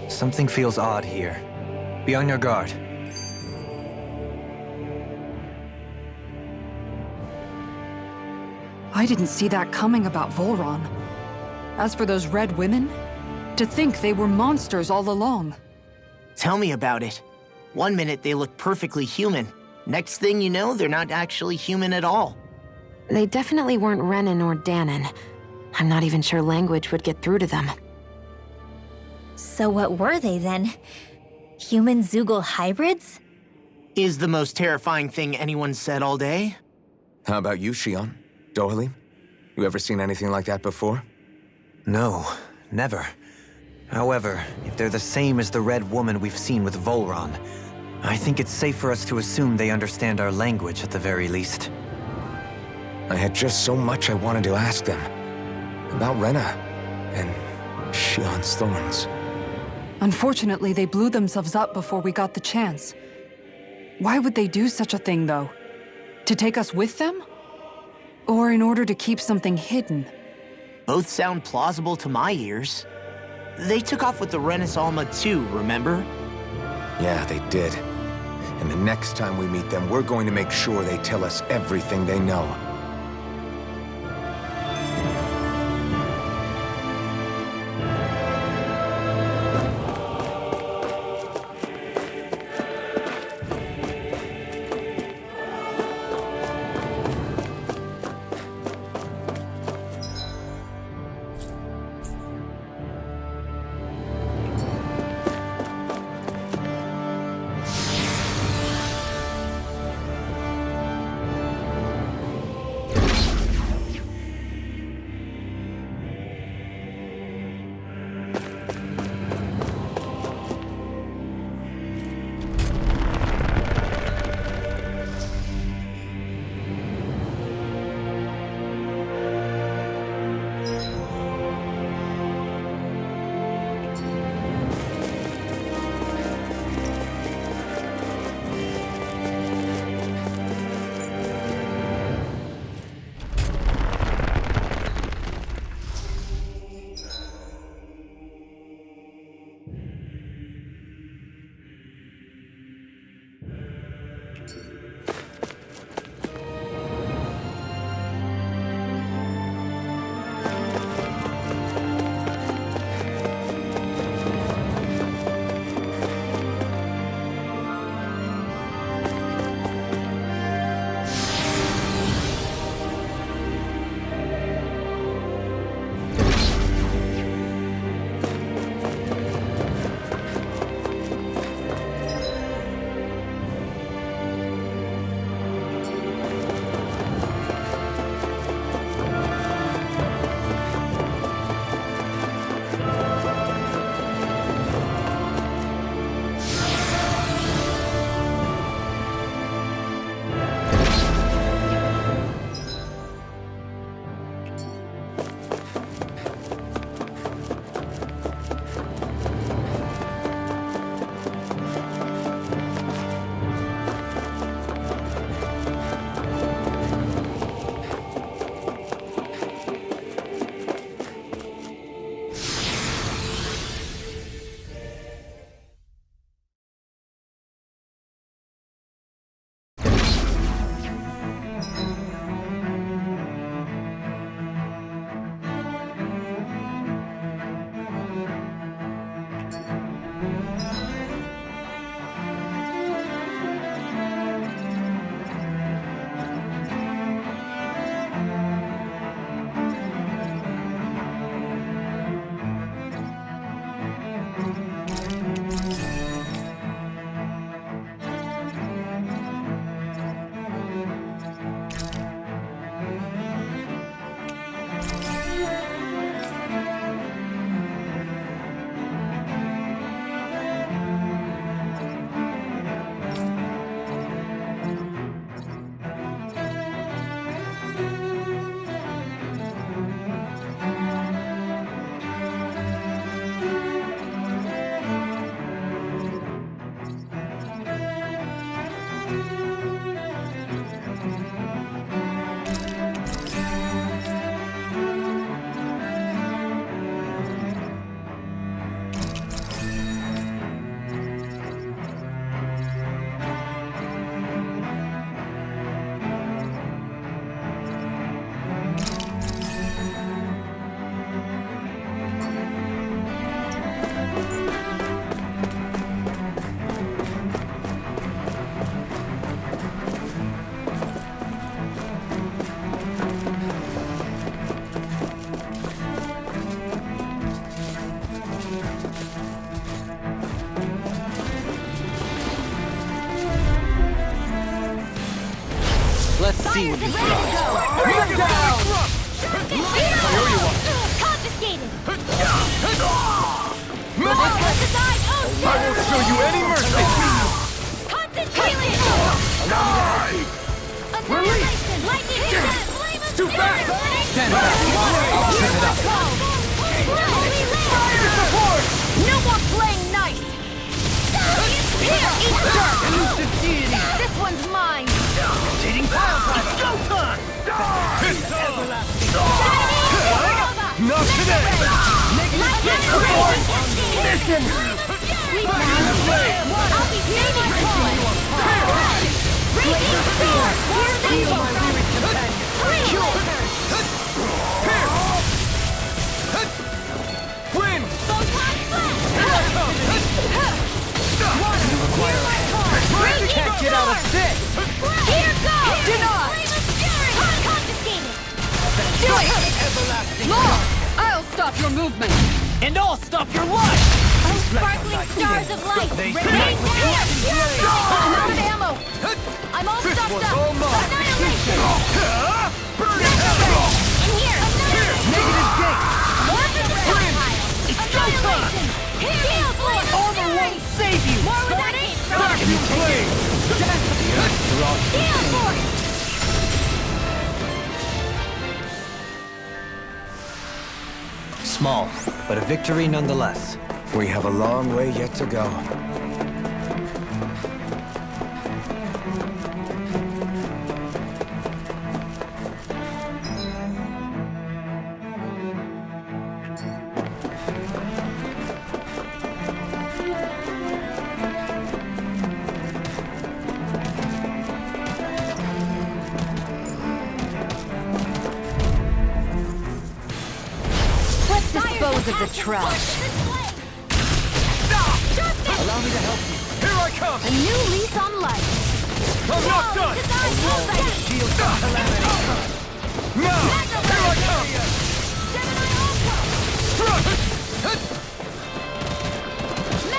Something feels odd here. Be on your guard. I didn't see that coming about Volron. As for those red women, to think they were monsters all along. Tell me about it. One minute they look perfectly human. Next thing you know, they're not actually human at all. They definitely weren't Renan or Danon. I'm not even sure language would get through to them. So what were they then? Human Zoogle hybrids? Is the most terrifying thing anyone said all day. How about you, Shion? Dohalim? You ever seen anything like that before? No, never. However, if they're the same as the red woman we've seen with Volron, I think it's safe for us to assume they understand our language at the very least. I had just so much I wanted to ask them. About Rena, and Shion's thorns. Unfortunately, they blew themselves up before we got the chance. Why would they do such a thing, though? To take us with them? Or in order to keep something hidden? Both sound plausible to my ears. They took off with the Renis Alma too, remember? Yeah, they did. And the next time we meet them, we're going to make sure they tell us everything they know. see what you've got. Confiscated! I won't show you any mercy! Concentrated! Annihilation! Lightning! It's too fast! Stand back. I'll trip it up. Fire support! No more playing nice! Here, eat dirt! Elusive deity. This one's mine! Rotating pile driver. Showtime! Not today. Listen! I'll be standing tall! Raging spear! Heal my weary companion. Win! Can't get out of this. Here goes! Denied! Confiscated! Do it! Everlasting. Law! I'll stop your movement! And I'll stop your life. Sparkling stars of light! They Rain strike with here! I'm out of ammo! I'm all This stuffed one's up! all mine. Annihilation! Burn it! In here! Negative gate. More for the stockpile! Annihilation! Shield force! Armor won't save you. More where that came from! Vacuum blade! Shield force! Small, but a victory nonetheless. We have a long way yet to go. Let's dispose of the trash. Allow me to help you. Here I come! A new lease on life! I'm not done! Shield from calamity. Now! Here I come!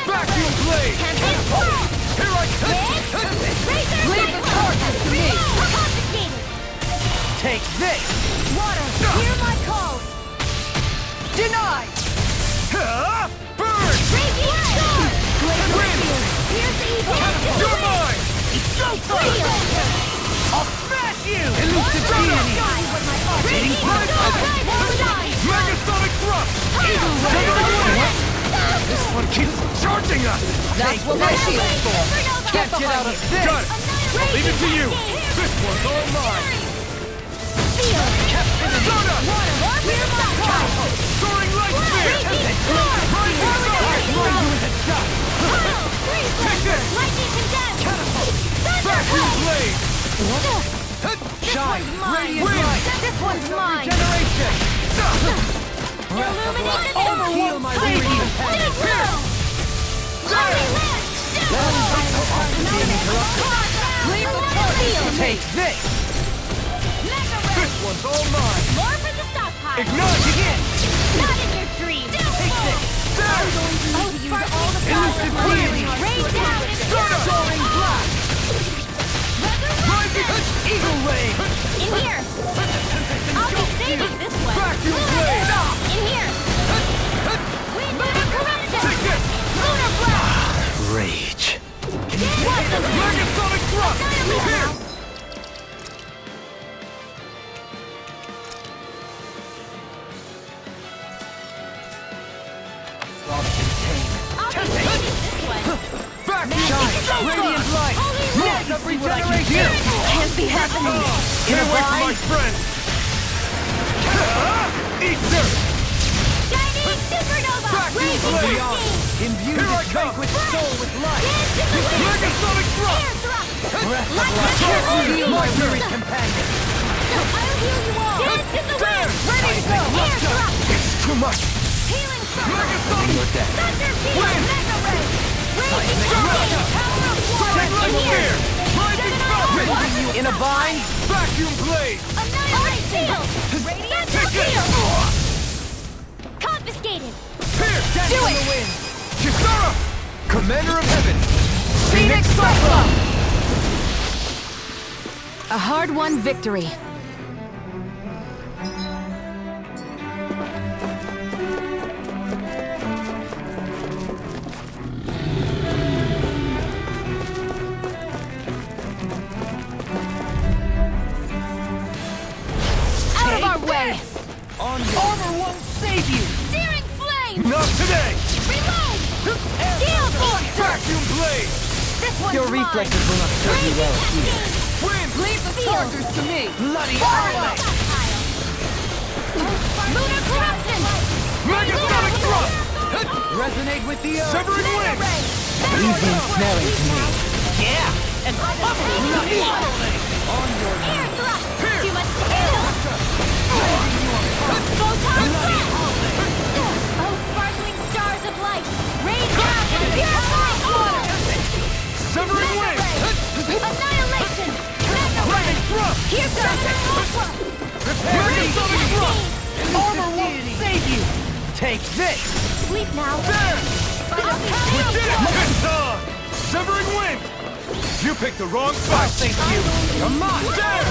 Vacuum blade! Here I come! Leave the charges to me! Take this. Water, hear my call! Denied! Burn! Raging storm! Win! Here's the evil! You're mine! I'll smash you. Elusive deity! Raging storm! Megasonic thrust! This one keeps charging us! That's what my shield's for! Can't get out of this. Got it! I'll leave it to you! This one's all mine! Soda! Soaring light spear! Rising star! Take this! Vacuum blade! Shine. Radiant Win! light. This one's mine! Regeneration. Illuminate the Armor energy! won't save you. Take this. This one's all mine! More for the stockpile! Ignite! Not in your dreams! Take this. I'll use all the Elusive power! deity. Rain down and Soaring blast. resurrection! Eagle ray. In here! I'll be saving this one! Vacuum blade! In here! Wind and corruption! Take this! Lunar blast! Rage. Megasonic thrust! Here! I'll be saving this one! Vacuum! Radiant light. Holy Every regeneration. Can't be happening! Get away from my friend! Eat dirt! Shining supernova! Vacuum Raging blade. lightning! Imbue Here I this come. banquet soul with life. Dance in the wind! Megasonic thrust! Air thrust! Breath of Light life. energy! My weary companion. I'll heal you all! Dance in the wind! Ready to go! Air thrust! It's too much! Healing thrust! Megasonic! Your death. Thunder field! Wind. Mega ray! Raging Thrust. lightning! Power of war! Soaring light In here! spear! Rising falcon! Raising you in a bind. Vacuum blade! Annihilation! Radiant Take it! field! Confiscated! Here! Do it. The wind. Kisara! Commander of Heaven! Phoenix Cyclone! A hard-won victory. Out of our way! Armor won't save you! Searing flame! Not today! Reload! Steel force! Vacuum blade! This one's Your mine. reflexes will not serve you well either. Wind! Leave the chargers to me! Bloody Stockpile. Lunar corruption! Megasonic thrust! Resonate with the earth! Severing Mega wind! ray! Leave the ensnaring to me. Yeah! And bubbling! Air thrust! Too much to handle! Photon blast! Oh, sparkling stars of light! Rain down and purify all! Severing Mega wind! ray! Annihilation! Mega ray! Thrust! Here comes the ultra! Megasonic thrust! Armor won't save you! Take this! Sleep now! There! I'll be We did it! real. It's on! Severing wind! You picked the wrong fight! Thank you! Come on! There!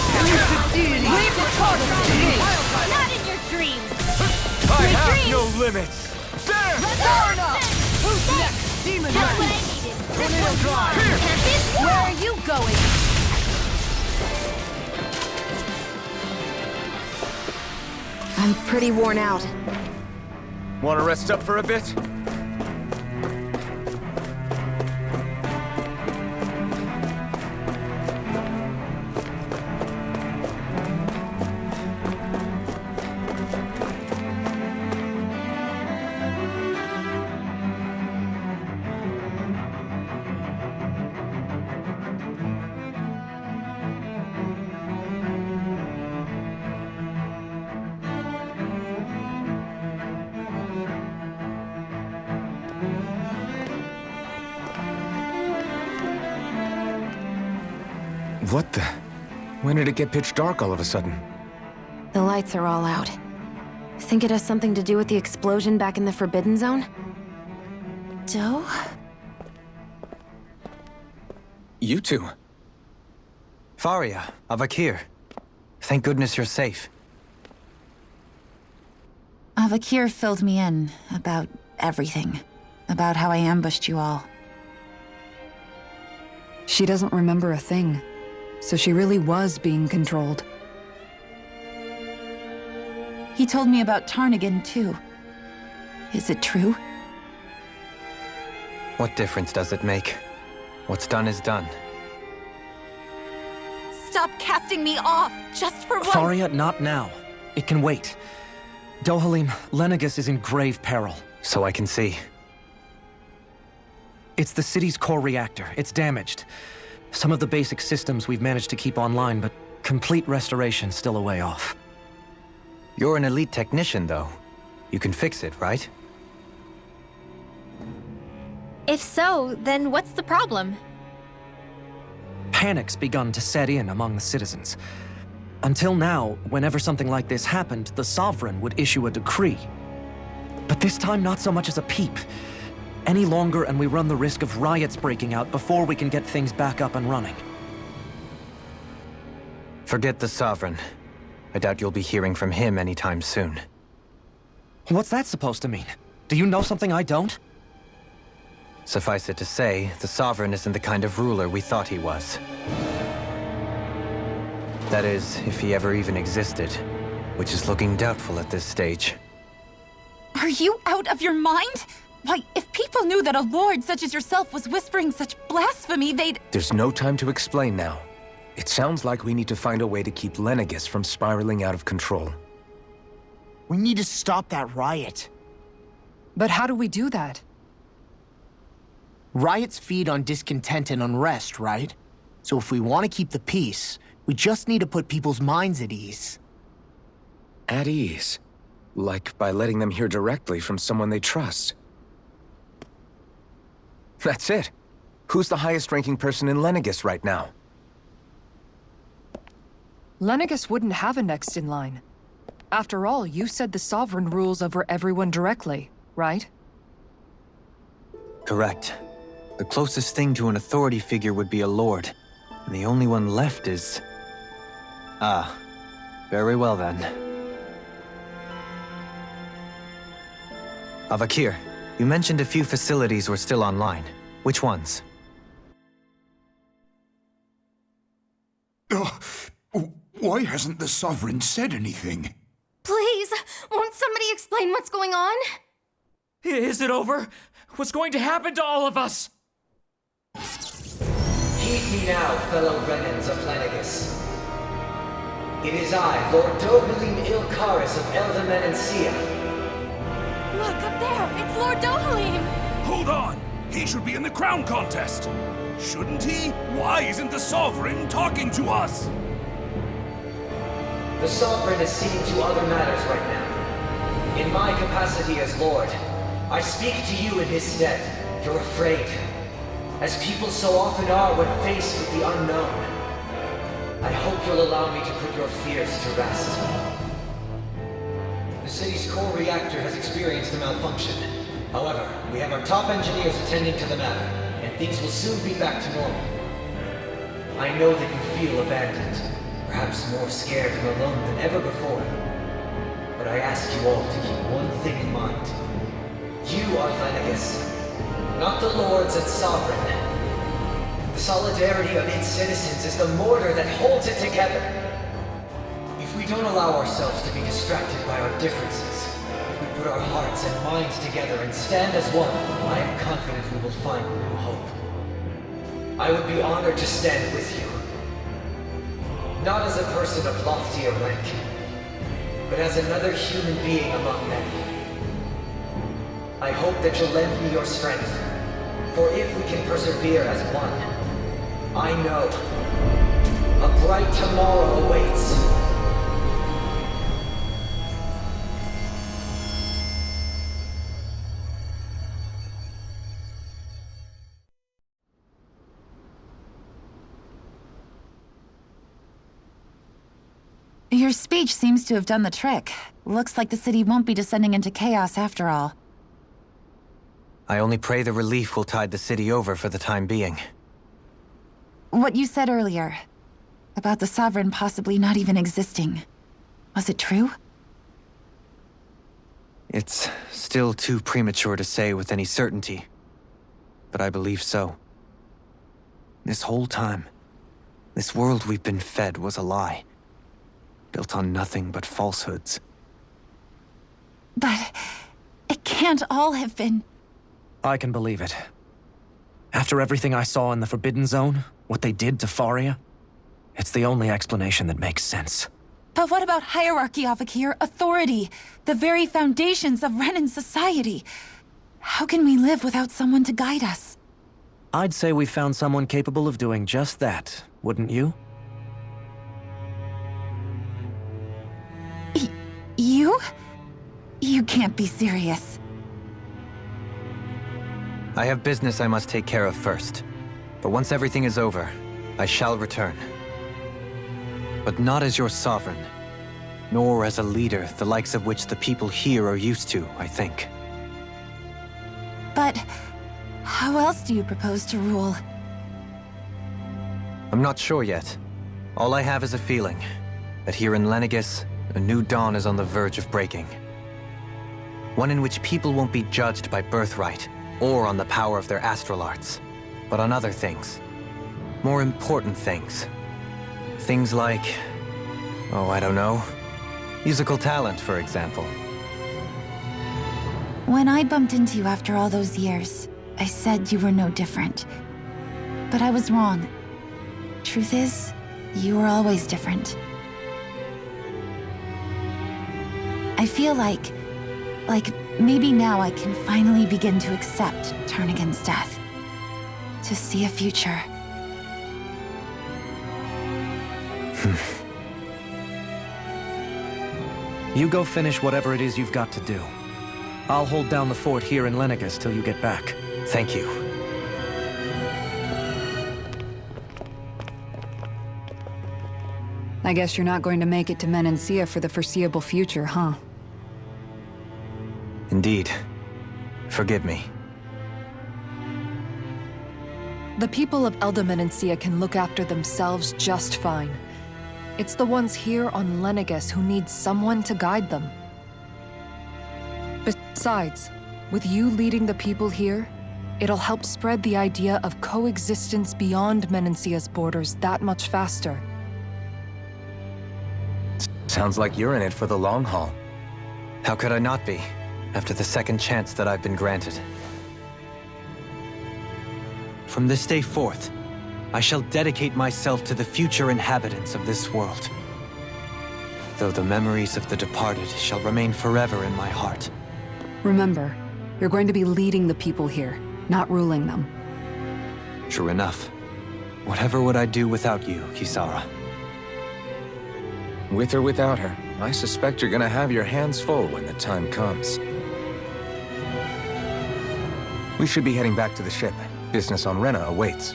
Leave the chargers to me! Not in your dreams! I have dreams. no limits! There! Who's next? Demon That's what I Knight! needed! This one's mine! Here. Where are you going? I'm pretty worn out. Want to rest up for a bit? What the? When did it get pitch dark all of a sudden? The lights are all out. Think it has something to do with the explosion back in the Forbidden Zone? Doe? You two. Faria, Avakir. Thank goodness you're safe. Avakir filled me in about everything. About how I ambushed you all. She doesn't remember a thing. So she really was being controlled. He told me about Tarnigan, too. Is it true? What difference does it make? What's done is done. Stop casting me off, just for once! Faria, not now. It can wait. Dohalim, Lenegis is in grave peril. So I can see. It's the city's core reactor. It's damaged. Some of the basic systems we've managed to keep online, but complete restoration's still a way off. You're an elite technician, though. You can fix it, right? If so, then what's the problem? Panic's begun to set in among the citizens. Until now, whenever something like this happened, the Sovereign would issue a decree. But this time, not so much as a peep. Any longer, and we run the risk of riots breaking out before we can get things back up and running. Forget the Sovereign. I doubt you'll be hearing from him anytime soon. What's that supposed to mean? Do you know something I don't? Suffice it to say, the Sovereign isn't the kind of ruler we thought he was. That is, if he ever even existed, which is looking doubtful at this stage. Are you out of your mind? Why, if people knew that a lord such as yourself was whispering such blasphemy, they'd— There's no time to explain now. It sounds like we need to find a way to keep Lenegis from spiraling out of control. We need to stop that riot. But how do we do that? Riots feed on discontent and unrest, right? So if we want to keep the peace, we just need to put people's minds at ease. At ease? Like by letting them hear directly from someone they trust. That's it. Who's the highest-ranking person in Lenegis right now? Lenegis wouldn't have a next in line. After all, you said the Sovereign rules over everyone directly, right? Correct. The closest thing to an authority figure would be a lord, and the only one left is... Ah, very well then. Avakir, you mentioned a few facilities were still online. Which ones? Why hasn't the Sovereign said anything? Please, won't somebody explain what's going on? Is it over? What's going to happen to all of us? Heed me now, fellow Renans of Lenegis. It is I, Lord Dohalim Ilkaris of Elda Menancia. Look, up there! It's Lord Dohalim! Hold on! He should be in the crown contest! Shouldn't he? Why isn't the Sovereign talking to us? The Sovereign is seeing to other matters right now. In my capacity as Lord, I speak to you in his stead. You're afraid, as people so often are when faced with the unknown. I hope you'll allow me to put your fears to rest. The city's core reactor has experienced a malfunction. However, we have our top engineers attending to the matter, and things will soon be back to normal. I know that you feel abandoned, perhaps more scared and alone than ever before. But I ask you all to keep one thing in mind. You are Lenegis, not the Lords and Sovereign. The solidarity of its citizens is the mortar that holds it together. If we don't allow ourselves to be distracted by our differences, if we put our hearts and minds together and stand as one, I am confident we will find new hope. I would be honored to stand with you. Not as a person of loftier rank, but as another human being among many. I hope that you'll lend me your strength, for if we can persevere as one, I know a bright tomorrow awaits. Your speech seems to have done the trick. Looks like the city won't be descending into chaos after all. I only pray the relief will tide the city over for the time being. What you said earlier, about the Sovereign possibly not even existing, was it true? It's still too premature to say with any certainty, but I believe so. This whole time, this world we've been fed was a lie, built on nothing but falsehoods. But it can't all have been... I can believe it. After everything I saw in the Forbidden Zone, what they did to Faria, it's the only explanation that makes sense. But what about hierarchy, Avakir? Authority? The very foundations of Renan society? How can we live without someone to guide us? I'd say we found someone capable of doing just that, wouldn't you? You? You can't be serious. I have business I must take care of first. But once everything is over, I shall return. But not as your sovereign, nor as a leader the likes of which the people here are used to, I think. But how else do you propose to rule? I'm not sure yet. All I have is a feeling that here in Lenegis, a new dawn is on the verge of breaking. One in which people won't be judged by birthright or on the power of their astral arts, but on other things. More important things. Things like, oh, I don't know, musical talent, for example. When I bumped into you after all those years, I said you were no different. But I was wrong. Truth is, you were always different. I feel like maybe now I can finally begin to accept turn against death. To see a future. You go finish whatever it is you've got to do. I'll hold down the fort here in Lenegis till you get back. Thank you. I guess you're not going to make it to Menancia for the foreseeable future, huh? Indeed. Forgive me. The people of Elda Menancia can look after themselves just fine. It's the ones here on Lenegis who need someone to guide them. Besides, with you leading the people here, it'll help spread the idea of coexistence beyond Menancia's borders that much faster. Sounds like you're in it for the long haul. How could I not be, after the second chance that I've been granted? From this day forth, I shall dedicate myself to the future inhabitants of this world. Though the memories of the departed shall remain forever in my heart. Remember, you're going to be leading the people here, not ruling them. True enough. Whatever would I do without you, Kisara? With or without her, I suspect you're gonna have your hands full when the time comes. We should be heading back to the ship. Business on Rena awaits.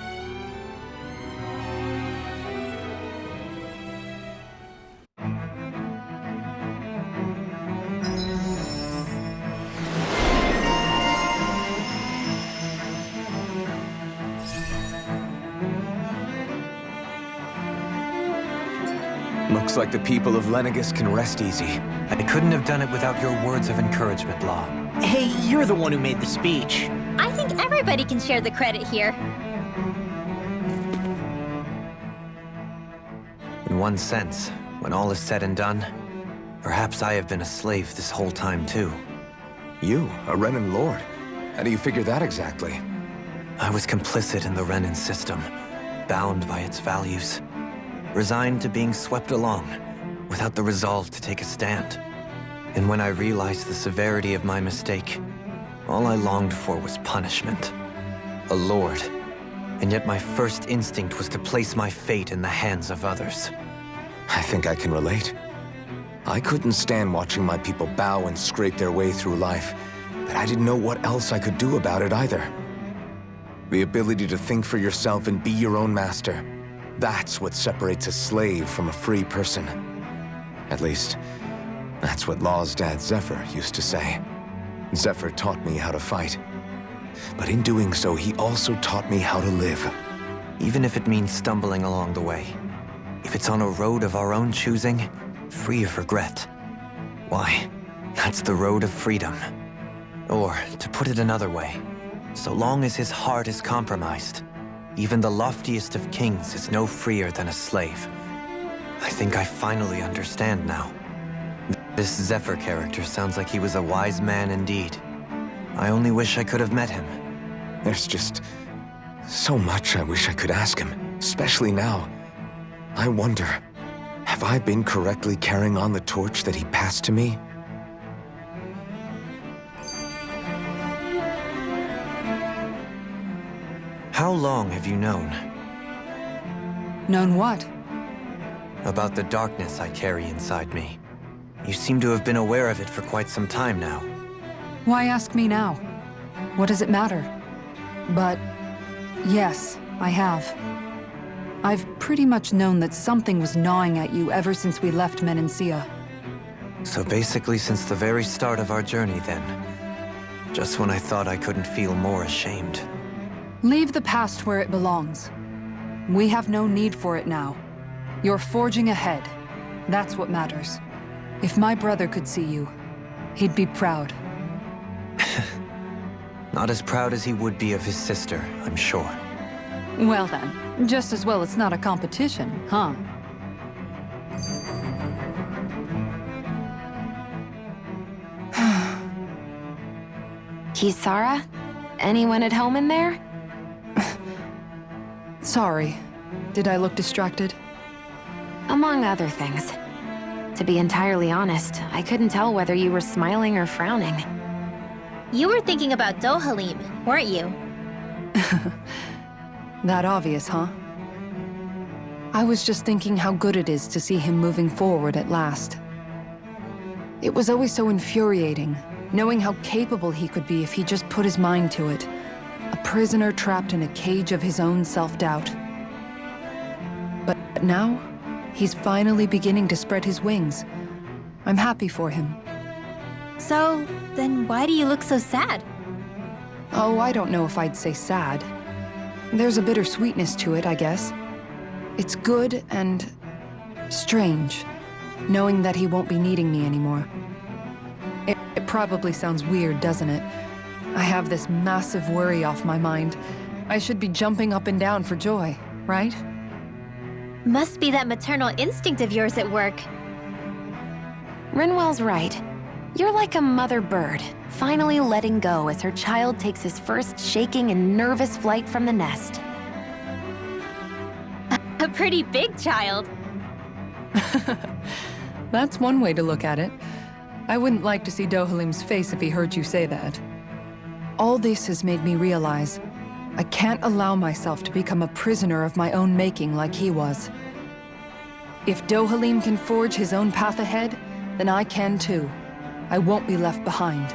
Looks like the people of Lenegis can rest easy. I couldn't have done it without your words of encouragement, Law. Hey, you're the one who made the speech. I think everybody can share the credit here. In one sense, when all is said and done, perhaps I have been a slave this whole time too. You, a Renan lord? How do you figure that exactly? I was complicit in the Renan system, bound by its values. Resigned to being swept along, without the resolve to take a stand. And when I realized the severity of my mistake, all I longed for was punishment. A lord. And yet my first instinct was to place my fate in the hands of others. I think I can relate. I couldn't stand watching my people bow and scrape their way through life, but I didn't know what else I could do about it either. The ability to think for yourself and be your own master. That's what separates a slave from a free person. At least, that's what Law's dad Zephyr used to say. Zephyr taught me how to fight. But in doing so, he also taught me how to live. Even if it means stumbling along the way. If it's on a road of our own choosing, free of regret. Why, that's the road of freedom. Or, to put it another way, so long as his heart is compromised, even the loftiest of kings is no freer than a slave. I think I finally understand now. This Zephyr character sounds like he was a wise man indeed. I only wish I could have met him. There's just so much I wish I could ask him, especially now. I wonder, have I been correctly carrying on the torch that he passed to me? How long have you known? Known what? About the darkness I carry inside me. You seem to have been aware of it for quite some time now. Why ask me now? What does it matter? But yes, I have. I've pretty much known that something was gnawing at you ever since we left Menancia. So basically since the very start of our journey then. Just when I thought I couldn't feel more ashamed. Leave the past where it belongs. We have no need for it now. You're forging ahead. That's what matters. If my brother could see you, he'd be proud. Not as proud as he would be of his sister, I'm sure. Well then, just as well it's not a competition, huh? Kisara? Anyone at home in there? Sorry. Did I look distracted? Among other things. To be entirely honest, I couldn't tell whether you were smiling or frowning. You were thinking about Dohalim, weren't you? That obvious, huh? I was just thinking how good it is to see him moving forward at last. It was always so infuriating, knowing how capable he could be if he just put his mind to it. A prisoner trapped in a cage of his own self-doubt. But now, he's finally beginning to spread his wings. I'm happy for him. So, then why do you look so sad? Oh, I don't know if I'd say sad. There's a bittersweetness to it, I guess. It's good and Strange, knowing that he won't be needing me anymore. It probably sounds weird, doesn't it? I have this massive worry off my mind. I should be jumping up and down for joy, right? Must be that maternal instinct of yours at work. Rinwell's right. You're like a mother bird, finally letting go as her child takes his first shaking and nervous flight from the nest. A pretty big child. That's one way to look at it. I wouldn't like to see Dohalim's face if he heard you say that. All this has made me realize I can't allow myself to become a prisoner of my own making like he was. If Dohalim can forge his own path ahead, then I can too. I won't be left behind.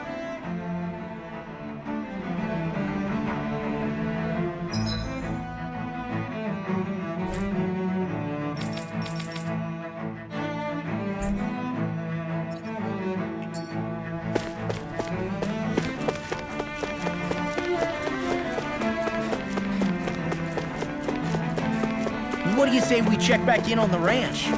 What do you say we check back in on the ranch?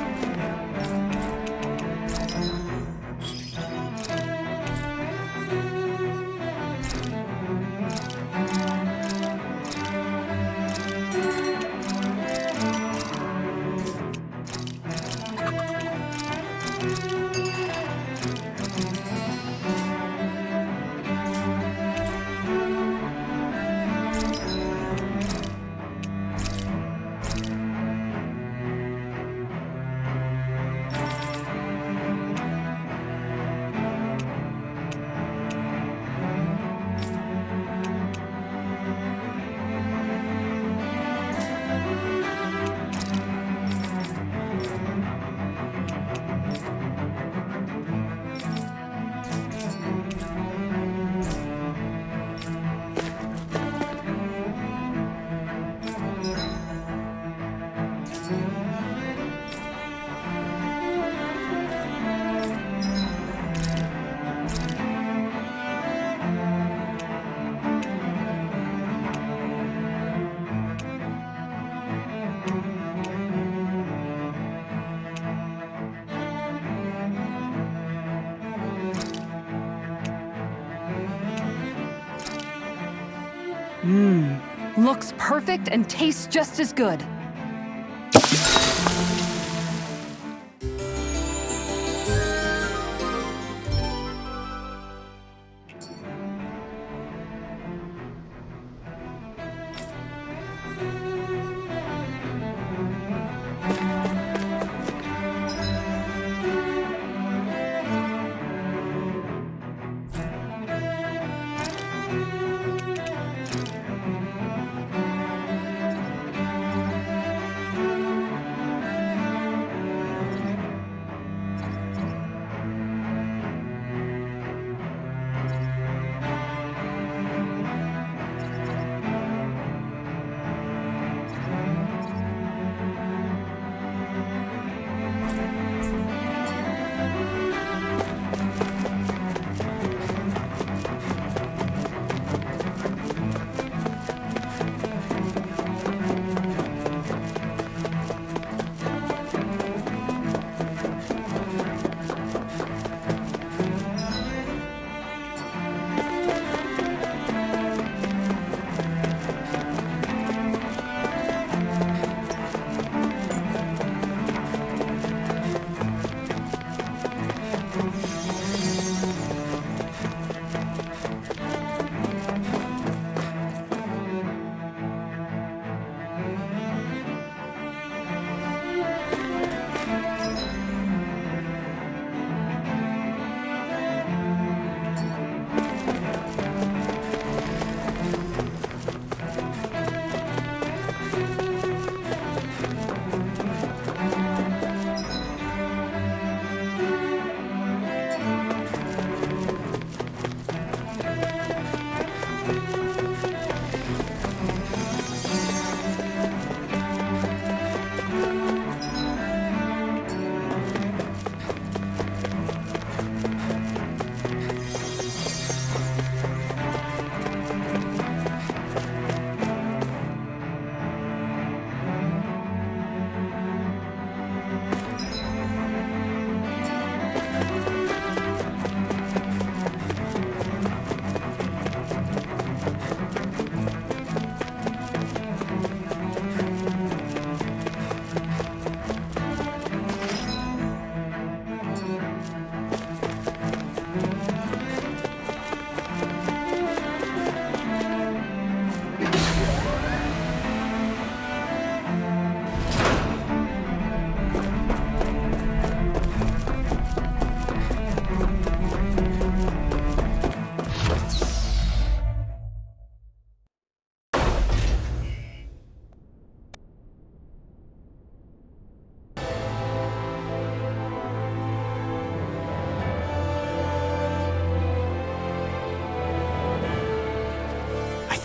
Looks perfect and tastes just as good.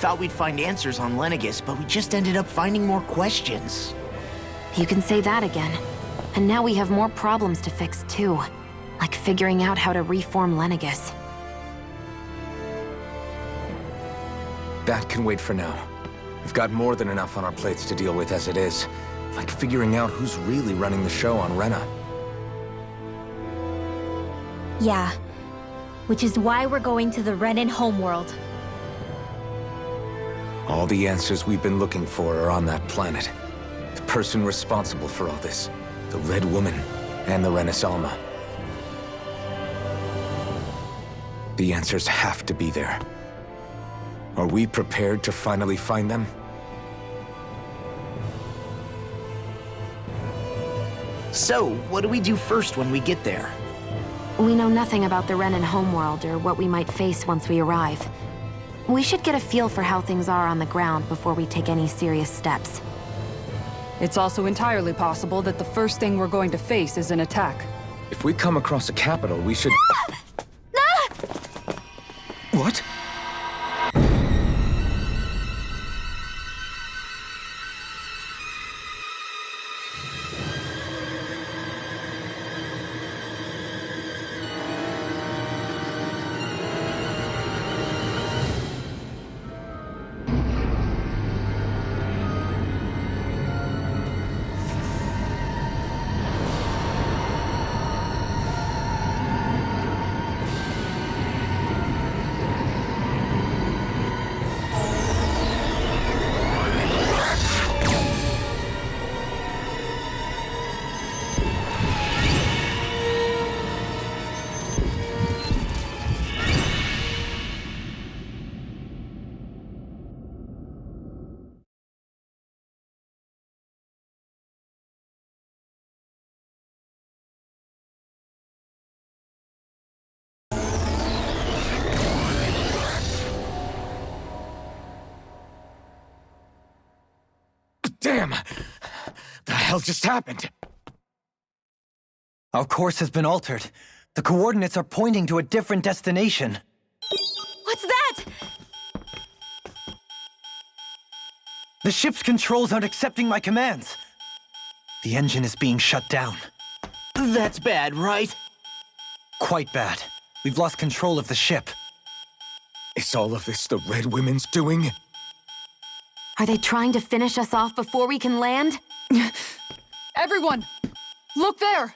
thought we'd find answers on Lenegis, but we just ended up finding more questions. You can say that again. And now we have more problems to fix, too. Like figuring out how to reform Lenegis. That can wait for now. We've got more than enough on our plates to deal with as it is. Like figuring out who's really running the show on Rena. Yeah. Which is why we're going to the Renan homeworld. All the answers we've been looking for are on that planet. The person responsible for all this. The Red Woman and the Renaissance. The answers have to be there. Are we prepared to finally find them? So, what do we do first when we get there? We know nothing about the Renan homeworld or what we might face once we arrive. We should get a feel for how things are on the ground before we take any serious steps. It's also entirely possible that the first thing we're going to face is an attack. If we come across a capital, we should... What? Damn! The hell just happened? Our course has been altered. The coordinates are pointing to a different destination. What's that? The ship's controls aren't accepting my commands. The engine is being shut down. That's bad, right? Quite bad. We've lost control of the ship. Is all of this the Red Women's doing? Are they trying to finish us off before we can land? Everyone! Look there!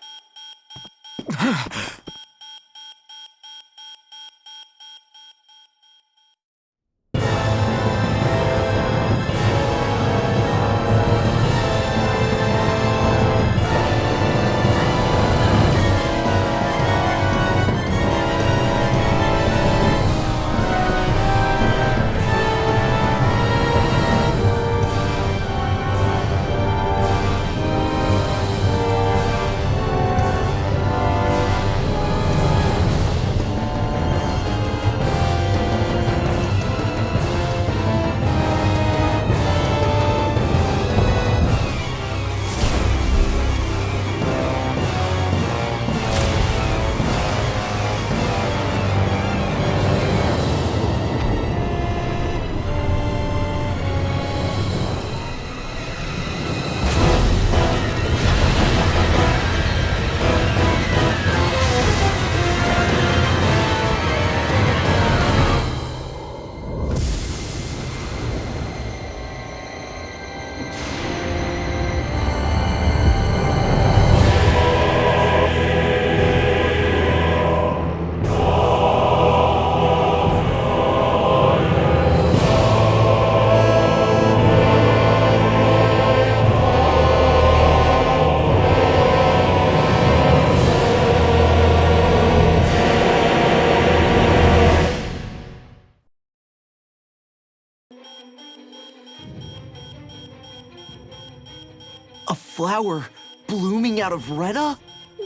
A flower blooming out of Rena?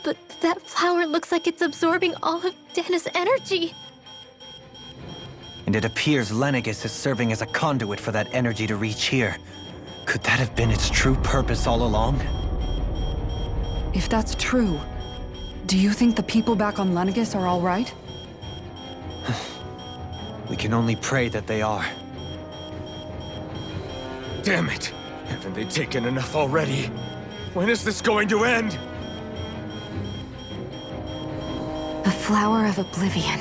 But that flower looks like it's absorbing all of Dana's energy. And it appears Lenegis is serving as a conduit for that energy to reach here. Could that have been its true purpose all along? If that's true, do you think the people back on Lenegis are all right? We can only pray that they are. Damn it! Haven't they taken enough already? When is this going to end? The flower of Oblivion.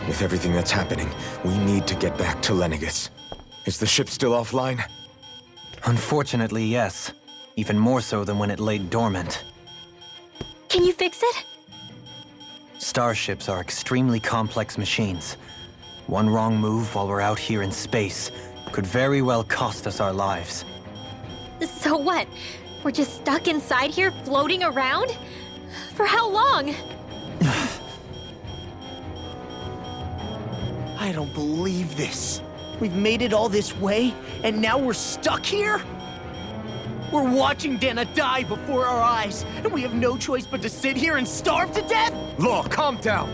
With everything that's happening, we need to get back to Lenegis. Is the ship still offline? Unfortunately, yes. Even more so than when it lay dormant. Can you fix it? Starships are extremely complex machines. One wrong move while we're out here in space could very well cost us our lives. So what? We're just stuck inside here, floating around? For how long? I don't believe this. We've made it all this way, and now we're stuck here? We're watching Dana die before our eyes, and we have no choice but to sit here and starve to death? Law, calm down!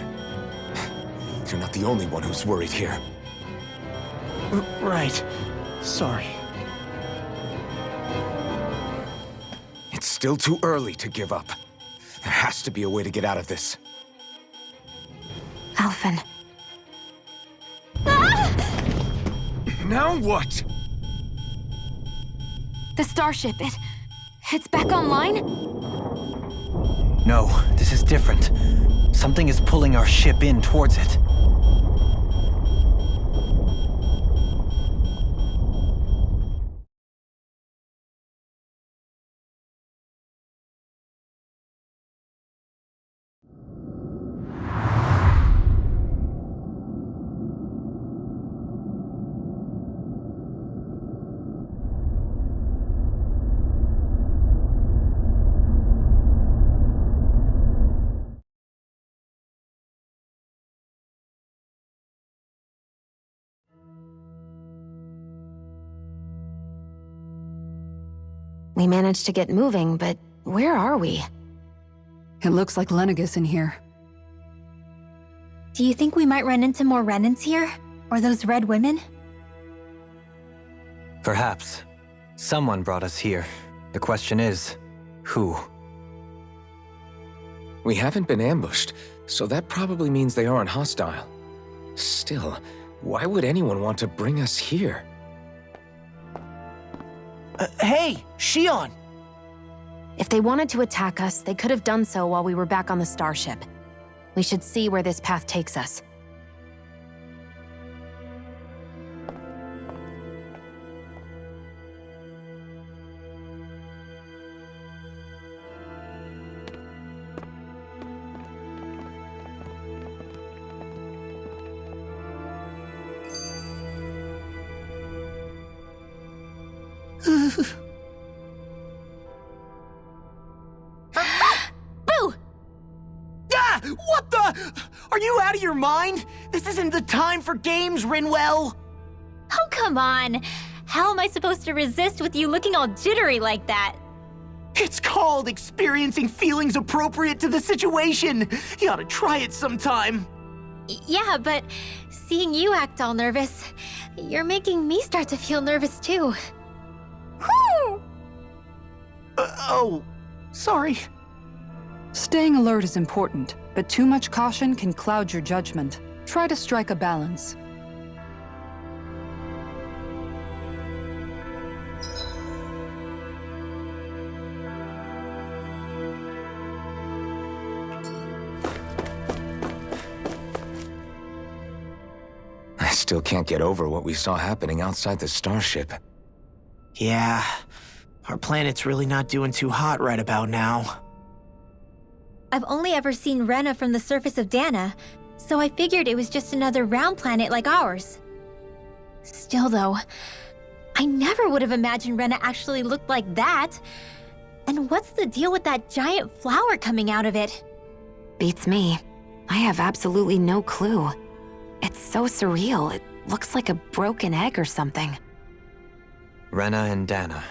You're not the only one who's worried here. Right. Sorry. It's still too early to give up. There has to be a way to get out of this. Alphen. Now what? The starship, it's back online? No, this is different. Something is pulling our ship in towards it. We managed to get moving, but where are we? It looks like Lenegis in here. Do you think we might run into more Renans here? Or those red women? Perhaps. Someone brought us here. The question is, who? We haven't been ambushed, so that probably means they aren't hostile. Still, why would anyone want to bring us here? Hey, Shion! If they wanted to attack us, they could have done so while we were back on the starship. We should see where this path takes us. Boo! Ah! What the? Are you out of your mind? This isn't the time for games, Rinwell! Oh, come on. How am I supposed to resist with you looking all jittery like that? It's called experiencing feelings appropriate to the situation. You ought to try it sometime. Yeah, but seeing you act all nervous, you're making me start to feel nervous too. Oh, sorry. Staying alert is important, but too much caution can cloud your judgment. Try to strike a balance. I still can't get over what we saw happening outside the starship. Yeah, our planet's really not doing too hot right about now. I've only ever seen Rena from the surface of Dana, so I figured it was just another round planet like ours. Still though, I never would have imagined Rena actually looked like that. And what's the deal with that giant flower coming out of it? Beats me. I have absolutely no clue. It's so surreal. It looks like a broken egg or something. Rena and Dana.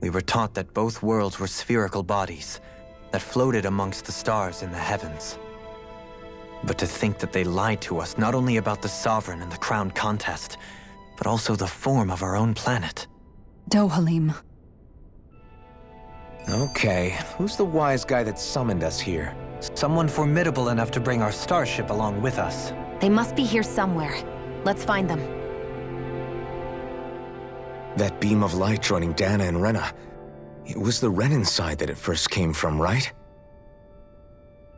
We were taught that both worlds were spherical bodies that floated amongst the stars in the heavens. But to think that they lied to us not only about the Sovereign and the Crown contest, but also the form of our own planet. Dohalim. Okay, who's the wise guy that summoned us here? Someone formidable enough to bring our starship along with us. They must be here somewhere. Let's find them. That beam of light joining Dana and Rena. It was the Renan side that it first came from, right?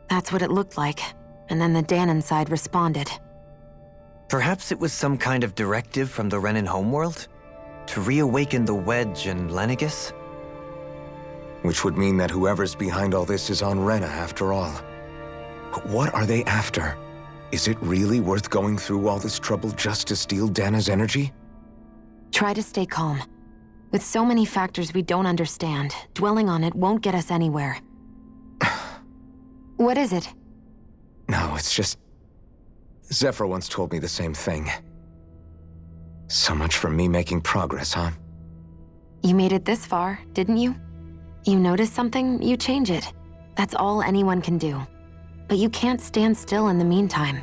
That's what it looked like. And then the Danon side responded. Perhaps it was some kind of directive from the Renan homeworld? To reawaken the Wedge and Lenegis? Which would mean that whoever's behind all this is on Rena after all. But what are they after? Is it really worth going through all this trouble just to steal Dana's energy? Try to stay calm. With so many factors we don't understand, dwelling on it won't get us anywhere. What is it? No, it's just... Zephyr once told me the same thing. So much for me making progress, huh? You made it this far, didn't you? You notice something, you change it. That's all anyone can do. But you can't stand still in the meantime.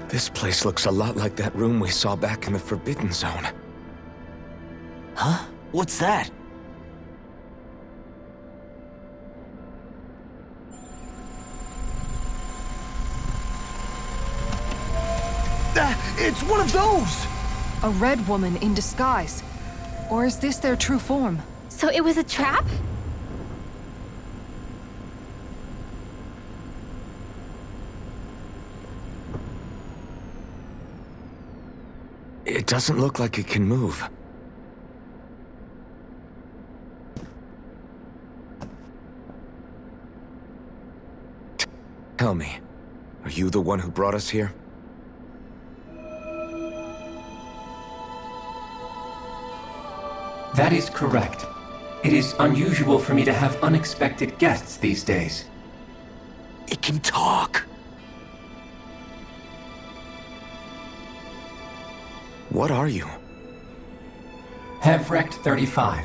This place looks a lot like that room we saw back in the Forbidden Zone. Huh? What's that? It's one of those! A red woman in disguise. Or is this their true form? So it was a trap? It doesn't look like it can move. Tell me, are you the one who brought us here? That is correct. It is unusual for me to have unexpected guests these days. It can talk. What are you? Hevrect 35.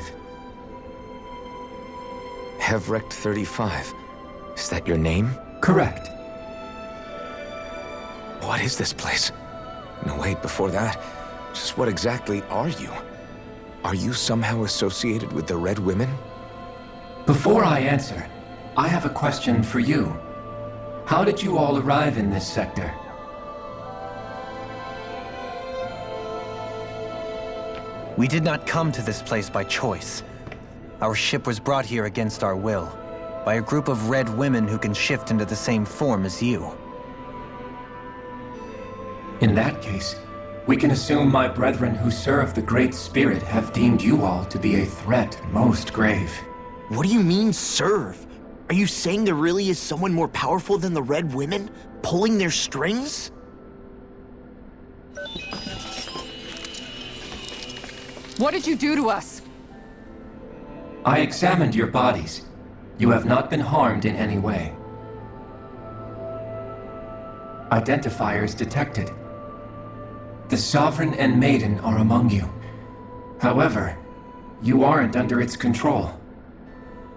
Hevrect 35. Is that your name? Correct. What is this place? No, wait, before that, just what exactly are you? Are you somehow associated with the Red Women? Before I answer, I have a question for you. How did you all arrive in this sector? We did not come to this place by choice. Our ship was brought here against our will, by a group of red women who can shift into the same form as you. In that case, we can assume my brethren who serve the Great Spirit have deemed you all to be a threat most grave. What do you mean, serve? Are you saying there really is someone more powerful than the Red Women, pulling their strings? What did you do to us? I examined your bodies. You have not been harmed in any way. Identifiers detected. The Sovereign and Maiden are among you. However, you aren't under its control.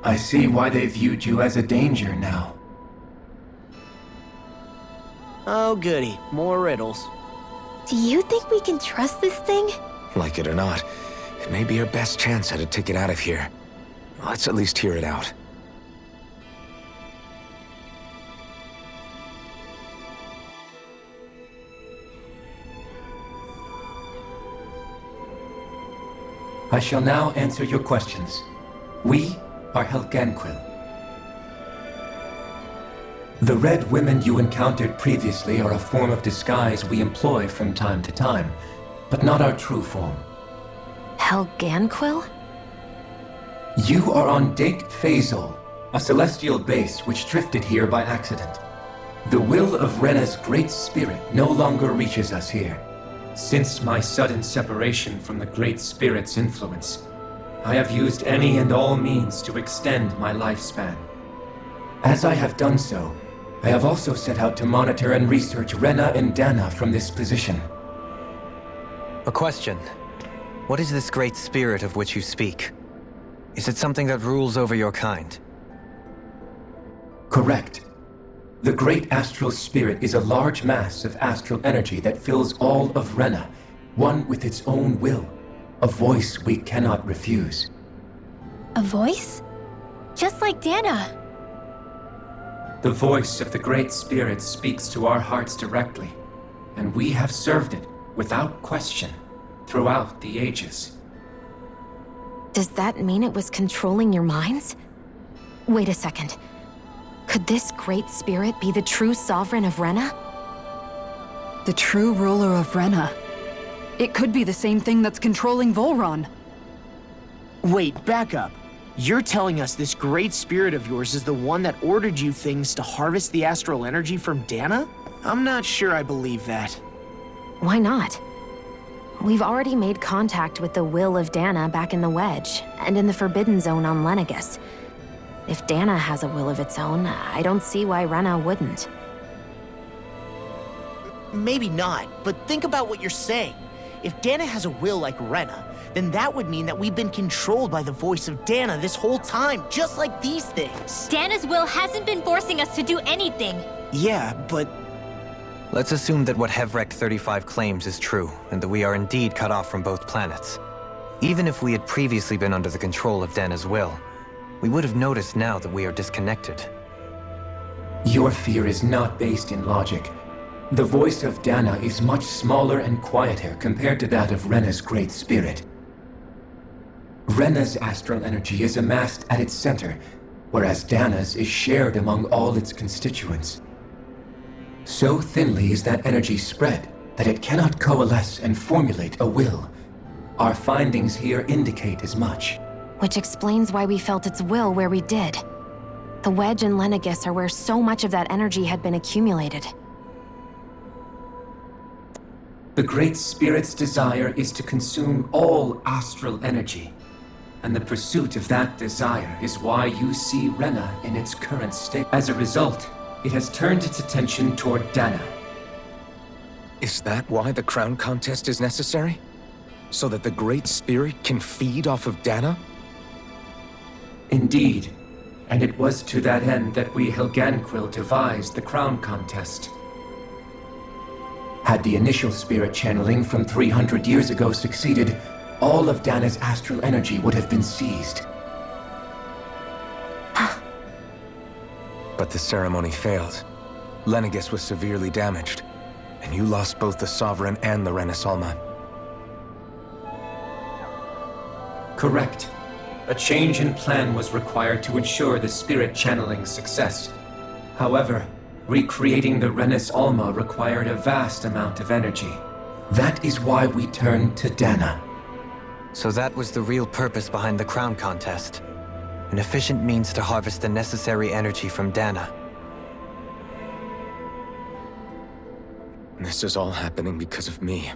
I see why they viewed you as a danger now. Oh goody, more riddles. Do you think we can trust this thing? Like it or not, it may be our best chance at a ticket out of here. Let's at least hear it out. I shall now answer your questions. We are Helganquil. The red women you encountered previously are a form of disguise we employ from time to time, but not our true form. Helganquil? You are on Daeq Faezol, a celestial base which drifted here by accident. The will of Rena's great spirit no longer reaches us here. Since my sudden separation from the Great Spirit's influence, I have used any and all means to extend my lifespan. As I have done so, I have also set out to monitor and research Rena and Dana from this position. A question. What is this great spirit of which you speak? Is it something that rules over your kind? Correct. The Great Astral Spirit is a large mass of astral energy that fills all of Rena, one with its own will, a voice we cannot refuse. A voice? Just like Dana. The voice of the Great Spirit speaks to our hearts directly, and we have served it, without question, throughout the ages. Does that mean it was controlling your minds? Wait a second. Could this great spirit be the true sovereign of Rena? The true ruler of Rena. It could be the same thing that's controlling Volron. Wait, back up. You're telling us this great spirit of yours is the one that ordered you things to harvest the astral energy from Dana? I'm not sure I believe that. Why not? We've already made contact with the will of Dana back in the Wedge, and in the Forbidden Zone on Lenegis. If Dana has a will of its own, I don't see why Rena wouldn't. Maybe not, but think about what you're saying. If Dana has a will like Rena, then that would mean that we've been controlled by the voice of Dana this whole time, just like these things. Dana's will hasn't been forcing us to do anything. Yeah, but... Let's assume that what Hevrect 35 claims is true, and that we are indeed cut off from both planets. Even if we had previously been under the control of Dana's will, we would have noticed now that we are disconnected. Your fear is not based in logic. The voice of Dana is much smaller and quieter compared to that of Rena's great spirit. Rena's astral energy is amassed at its center, whereas Dana's is shared among all its constituents. So thinly is that energy spread that it cannot coalesce and formulate a will. Our findings here indicate as much. Which explains why we felt its will where we did. The Wedge and Lenegis are where so much of that energy had been accumulated. The Great Spirit's desire is to consume all astral energy. And the pursuit of that desire is why you see Rena in its current state. As a result, it has turned its attention toward Dana. Is that why the crown contest is necessary? So that the Great Spirit can feed off of Dana? Indeed, and it was to that end that we Helganquil devised the crown contest. Had the initial spirit channeling from 300 years ago succeeded, all of Dana's astral energy would have been seized. But the ceremony failed. Lenegis was severely damaged, and you lost both the Sovereign and the Renasalma. Correct. A change in plan was required to ensure the spirit channeling's success. However, recreating the Renis Alma required a vast amount of energy. That is why we turned to Dana. So that was the real purpose behind the crown contest. An efficient means to harvest the necessary energy from Dana. This is all happening because of me.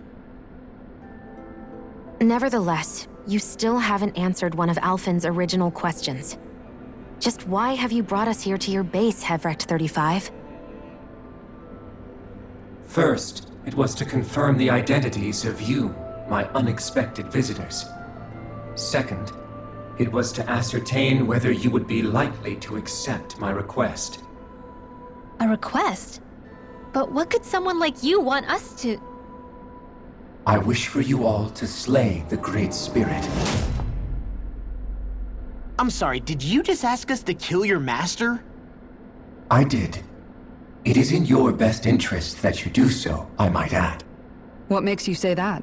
Nevertheless, you still haven't answered one of Alphen's original questions. Just why have you brought us here to your base, Hevrect 35? First, it was to confirm the identities of you, my unexpected visitors. Second, it was to ascertain whether you would be likely to accept my request. A request? But what could someone like you want us to... I wish for you all to slay the Great Spirit. I'm sorry, did you just ask us to kill your master? I did. It is in your best interest that you do so, I might add. What makes you say that?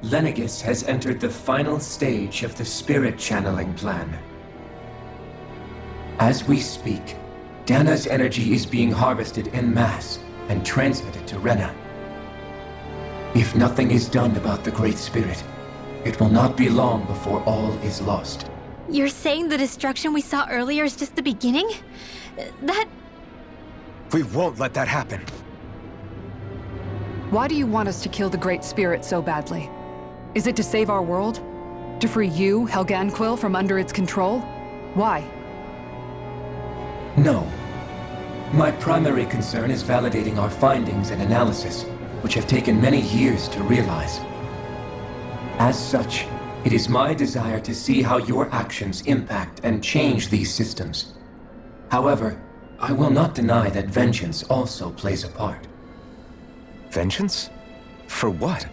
Lenegis has entered the final stage of the spirit channeling plan. As we speak, Dana's energy is being harvested en masse and transmitted to Rena. If nothing is done about the Great Spirit, it will not be long before all is lost. You're saying the destruction we saw earlier is just the beginning? That... We won't let that happen. Why do you want us to kill the Great Spirit so badly? Is it to save our world? To free you, Helganquil, from under its control? Why? No. My primary concern is validating our findings and analysis, which have taken many years to realize. As such, it is my desire to see how your actions impact and change these systems. However, I will not deny that vengeance also plays a part. Vengeance? For what?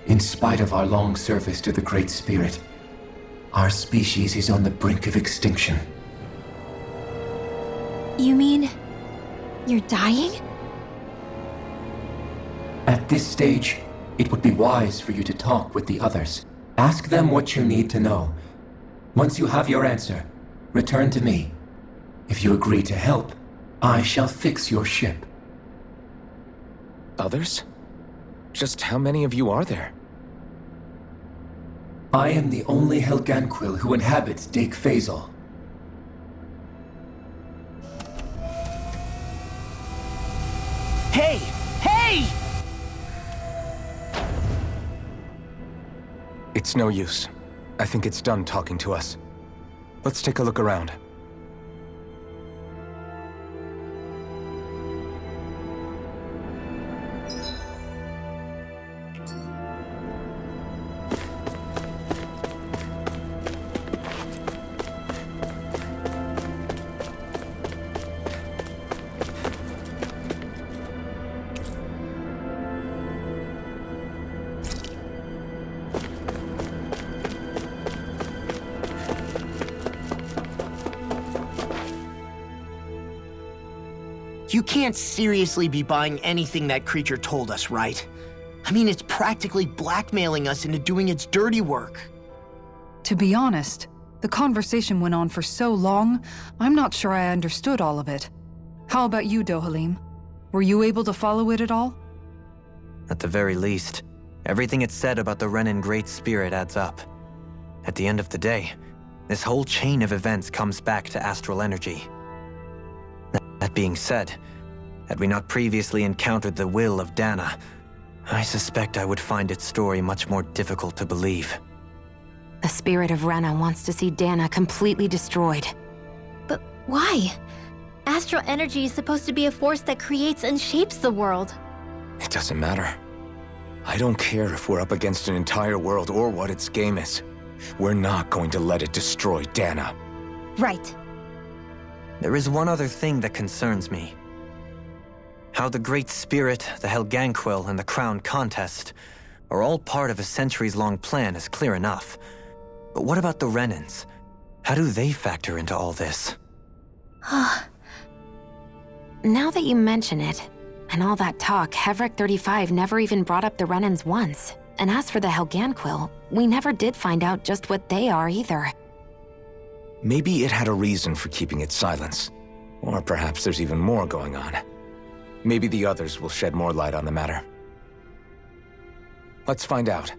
In spite of our long service to the Great Spirit, our species is on the brink of extinction. You mean... you're dying? At this stage, it would be wise for you to talk with the others. Ask them what you need to know. Once you have your answer, return to me. If you agree to help, I shall fix your ship. Others? Just how many of you are there? I am the only Helganquil who inhabits Daeq Faezol. Hey! Hey! It's no use. I think it's done talking to us. Let's take a look around. You can't seriously be buying anything that creature told us, right? I mean, it's practically blackmailing us into doing its dirty work. To be honest, the conversation went on for so long, I'm not sure I understood all of it. How about you, Dohalim? Were you able to follow it at all? At the very least, everything it said about the Renan Great Spirit adds up. At the end of the day, this whole chain of events comes back to astral energy. That being said, had we not previously encountered the will of Dana, I suspect I would find its story much more difficult to believe. The spirit of Rena wants to see Dana completely destroyed. But why? Astral energy is supposed to be a force that creates and shapes the world. It doesn't matter. I don't care if we're up against an entire world or what its game is. We're not going to let it destroy Dana. Right. There is one other thing that concerns me. How the Great Spirit, the Helganquil, and the Crown Contest are all part of a centuries-long plan is clear enough. But what about the Renans? How do they factor into all this? Now that you mention it, and all that talk, Hevric 35 never even brought up the Renans once. And as for the Helganquil, we never did find out just what they are either. Maybe it had a reason for keeping its silence. Or perhaps there's even more going on. Maybe the others will shed more light on the matter. Let's find out.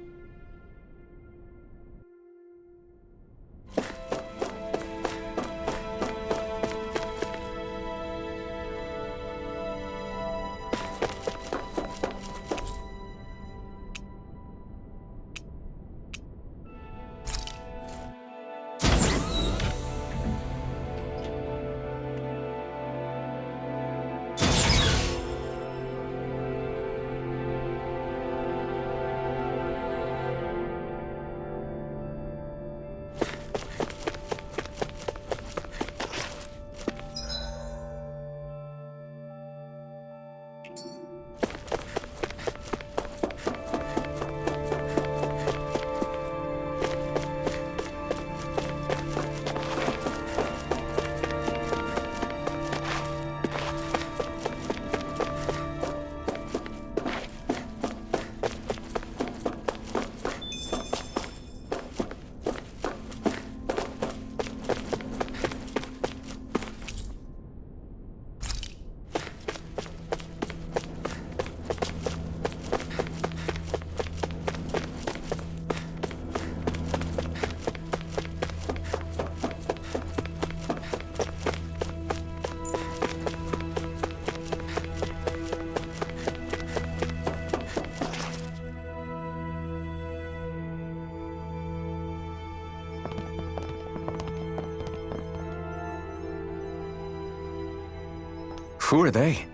Who are they?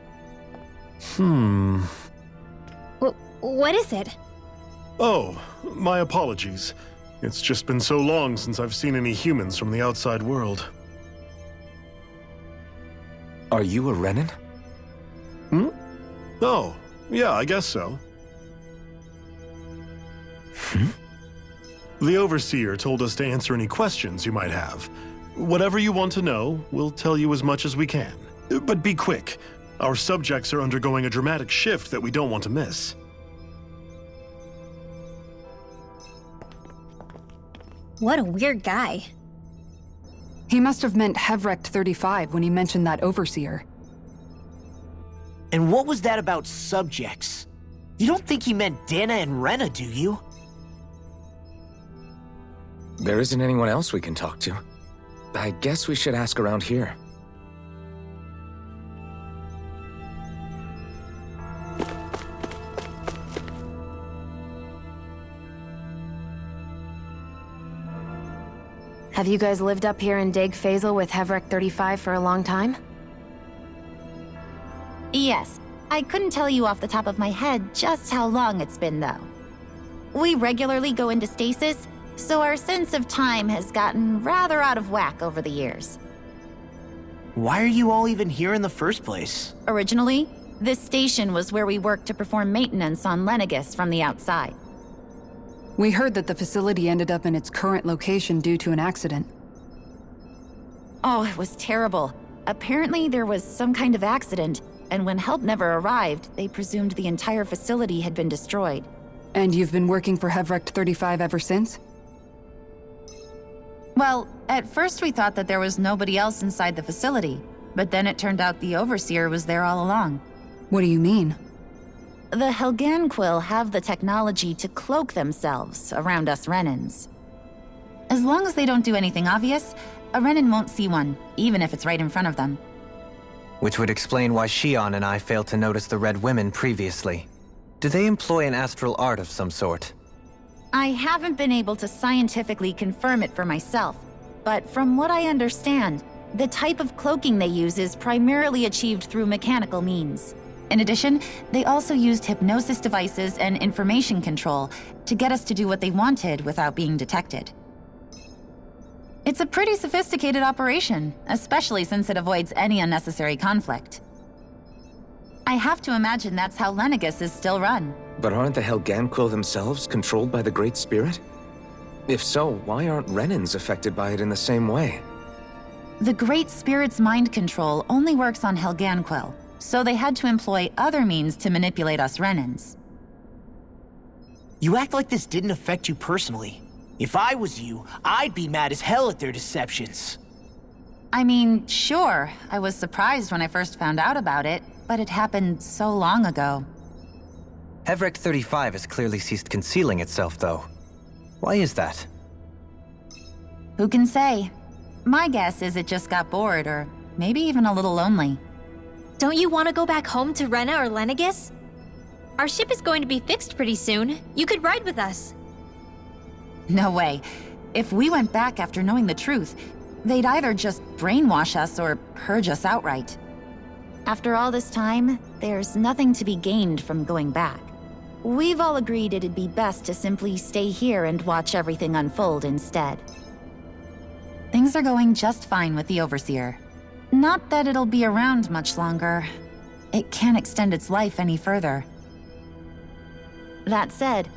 What is it? Oh, my apologies. It's just been so long since I've seen any humans from the outside world. Are you a Renan? Oh, yeah, I guess so. The Overseer told us to answer any questions you might have. Whatever you want to know, we'll tell you as much as we can. But be quick. Our subjects are undergoing a dramatic shift that we don't want to miss. What a weird guy. He must have meant Hevrect 35 when he mentioned that Overseer. And what was that about subjects? You don't think he meant Dana and Rena, do you? There isn't anyone else we can talk to. I guess we should ask around here. Have you guys lived up here in Daeq Faezol with Hevrect 35 for a long time? Yes. I couldn't tell you off the top of my head just how long it's been, though. We regularly go into stasis, so our sense of time has gotten rather out of whack over the years. Why are you all even here in the first place? Originally, this station was where we worked to perform maintenance on Lenegis from the outside. We heard that the facility ended up in its current location due to an accident. Oh, it was terrible. Apparently there was some kind of accident, and when help never arrived, they presumed the entire facility had been destroyed. And you've been working for Hevrect 35 ever since? Well, at first we thought that there was nobody else inside the facility, but then it turned out the Overseer was there all along. What do you mean? The Helganquil have the technology to cloak themselves around us Renans. As long as they don't do anything obvious, a Renan won't see one, even if it's right in front of them. Which would explain why Shion and I failed to notice the Red Women previously. Do they employ an astral art of some sort? I haven't been able to scientifically confirm it for myself, but from what I understand, the type of cloaking they use is primarily achieved through mechanical means. In addition, they also used hypnosis devices and information control to get us to do what they wanted without being detected. It's a pretty sophisticated operation, especially since it avoids any unnecessary conflict. I have to imagine that's how Lenegis is still run. But aren't the Helganquil themselves controlled by the Great Spirit? If so, why aren't Renans affected by it in the same way? The Great Spirit's mind control only works on Helganquil, so they had to employ other means to manipulate us Renans. You act like this didn't affect you personally. If I was you, I'd be mad as hell at their deceptions. I mean, sure, I was surprised when I first found out about it, but it happened so long ago. Hevrect 35 has clearly ceased concealing itself, though. Why is that? Who can say? My guess is it just got bored, or maybe even a little lonely. Don't you want to go back home to Rena or Lenegis? Our ship is going to be fixed pretty soon. You could ride with us. No way. If we went back after knowing the truth, they'd either just brainwash us or purge us outright. After all this time, there's nothing to be gained from going back. We've all agreed it'd be best to simply stay here and watch everything unfold instead. Things are going just fine with the Overseer. Not that it'll be around much longer. It can't extend its life any further. That said,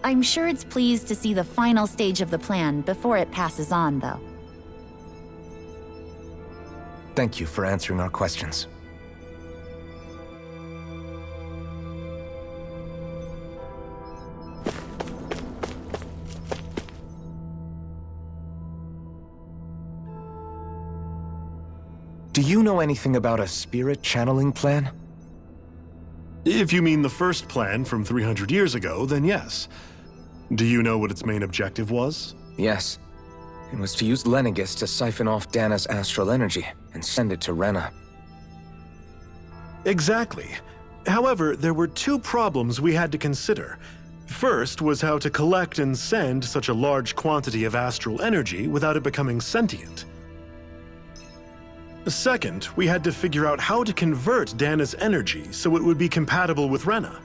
I'm sure it's pleased to see the final stage of the plan before it passes on, though. Thank you for answering our questions. Do you know anything about a spirit channeling plan? If you mean the first plan from 300 years ago, then yes. Do you know what its main objective was? Yes. It was to use Lenegis to siphon off Dana's astral energy and send it to Rena. Exactly. However, there were two problems we had to consider. First was how to collect and send such a large quantity of astral energy without it becoming sentient. Second, we had to figure out how to convert Dana's energy so it would be compatible with Rena.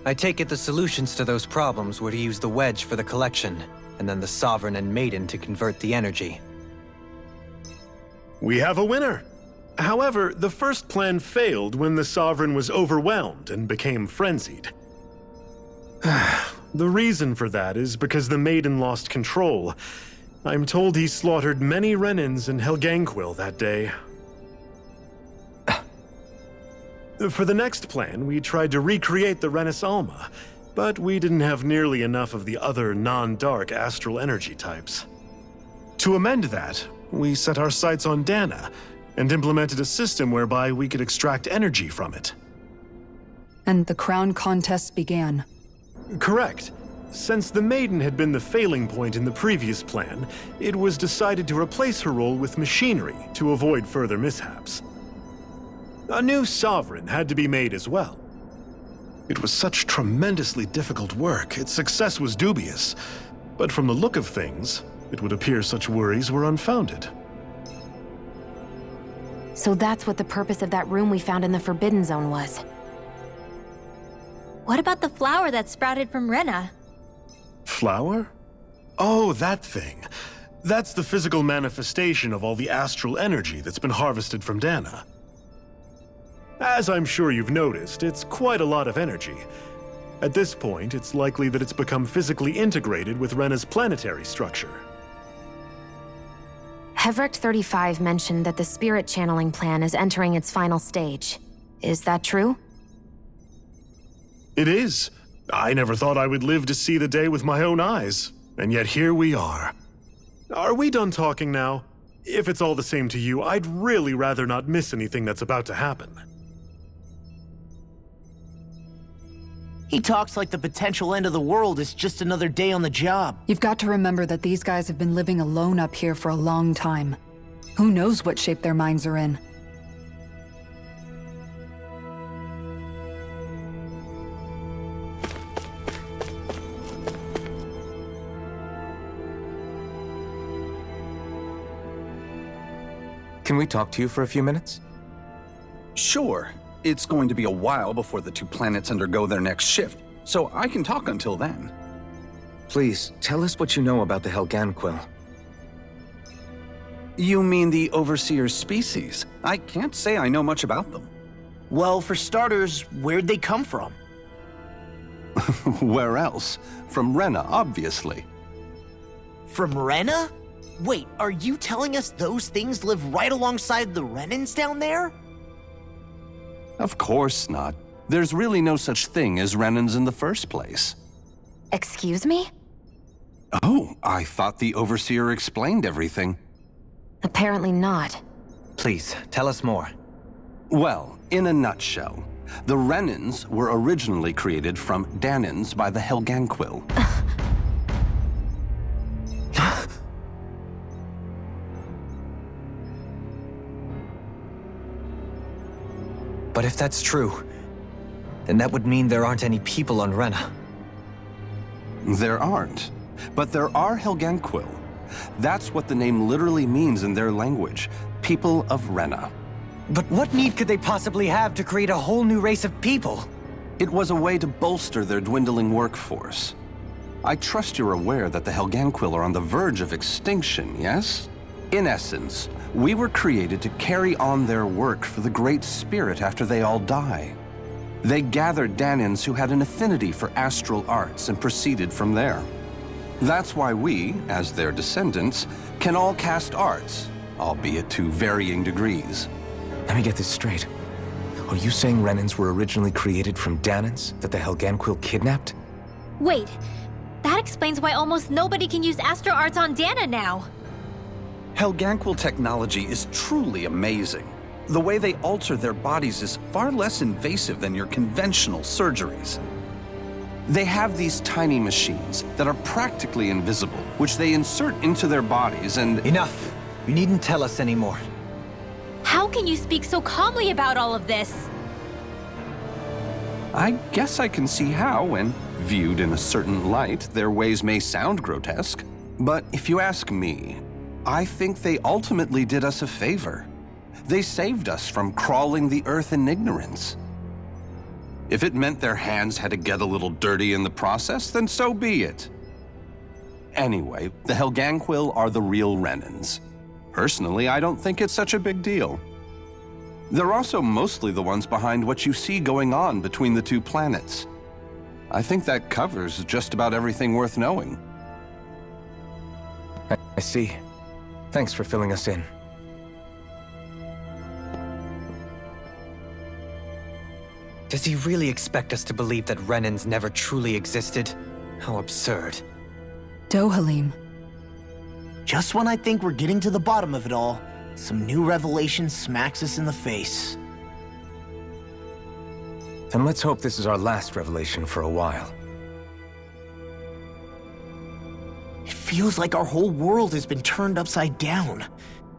I take it the solutions to those problems were to use the wedge for the collection, and then the Sovereign and Maiden to convert the energy. We have a winner! However, the first plan failed when the Sovereign was overwhelmed and became frenzied. The reason for that is because the Maiden lost control. I'm told he slaughtered many Renans in Helganquil that day. For the next plan, we tried to recreate the Renis Alma, but we didn't have nearly enough of the other non-dark astral energy types. To amend that, we set our sights on Dana, and implemented a system whereby we could extract energy from it. And the crown contests began. Correct. Since the Maiden had been the failing point in the previous plan, it was decided to replace her role with machinery to avoid further mishaps. A new Sovereign had to be made as well. It was such tremendously difficult work, its success was dubious. But from the look of things, it would appear such worries were unfounded. So that's what the purpose of that room we found in the Forbidden Zone was. What about the flower that sprouted from Rena? Flower? Oh, that thing. That's the physical manifestation of all the astral energy that's been harvested from Dana. As I'm sure you've noticed, it's quite a lot of energy. At this point, it's likely that it's become physically integrated with Rena's planetary structure. Hevrecht 35 mentioned that the spirit channeling plan is entering its final stage. Is that true? It is. I never thought I would live to see the day with my own eyes, and yet here we are. Are we done talking now? If it's all the same to you, I'd really rather not miss anything that's about to happen. He talks like the potential end of the world is just another day on the job. You've got to remember that these guys have been living alone up here for a long time. Who knows what shape their minds are in? Can we talk to you for a few minutes? Sure. It's going to be a while before the two planets undergo their next shift, so I can talk until then. Please, tell us what you know about the Helganquil. You mean the Overseer's species? I can't say I know much about them. Well, for starters, where'd they come from? Where else? From Rena, obviously. From Rena? Wait, are you telling us those things live right alongside the Renans down there? Of course not. There's really no such thing as Renans in the first place. Excuse me? Oh, I thought the Overseer explained everything. Apparently not. Please, tell us more. Well, in a nutshell, the Renans were originally created from Danans by the Helganquil. But if that's true, then that would mean there aren't any people on Rena. There aren't, but there are Helganquil. That's what the name literally means in their language, people of Rena. But what need could they possibly have to create a whole new race of people? It was a way to bolster their dwindling workforce. I trust you're aware that the Helganquil are on the verge of extinction, yes? In essence, we were created to carry on their work for the Great Spirit after they all die. They gathered Danans who had an affinity for astral arts and proceeded from there. That's why we, as their descendants, can all cast arts, albeit to varying degrees. Let me get this straight. Are you saying Renans were originally created from Danans that the Helganquil kidnapped? Wait, that explains why almost nobody can use astral arts on Dana now. Helganquil technology is truly amazing. The way they alter their bodies is far less invasive than your conventional surgeries. They have these tiny machines that are practically invisible, which they insert into their bodies and— Enough! You needn't tell us anymore. How can you speak so calmly about all of this? I guess I can see how, when viewed in a certain light, their ways may sound grotesque. But if you ask me, I think they ultimately did us a favor. They saved us from crawling the earth in ignorance. If it meant their hands had to get a little dirty in the process, then so be it. Anyway, the Helganquil are the real Renans. Personally, I don't think it's such a big deal. They're also mostly the ones behind what you see going on between the two planets. I think that covers just about everything worth knowing. I see. Thanks for filling us in. Does he really expect us to believe that Renans never truly existed? How absurd. Dohalim. Just when I think we're getting to the bottom of it all, some new revelation smacks us in the face. Then let's hope this is our last revelation for a while. It feels like our whole world has been turned upside down.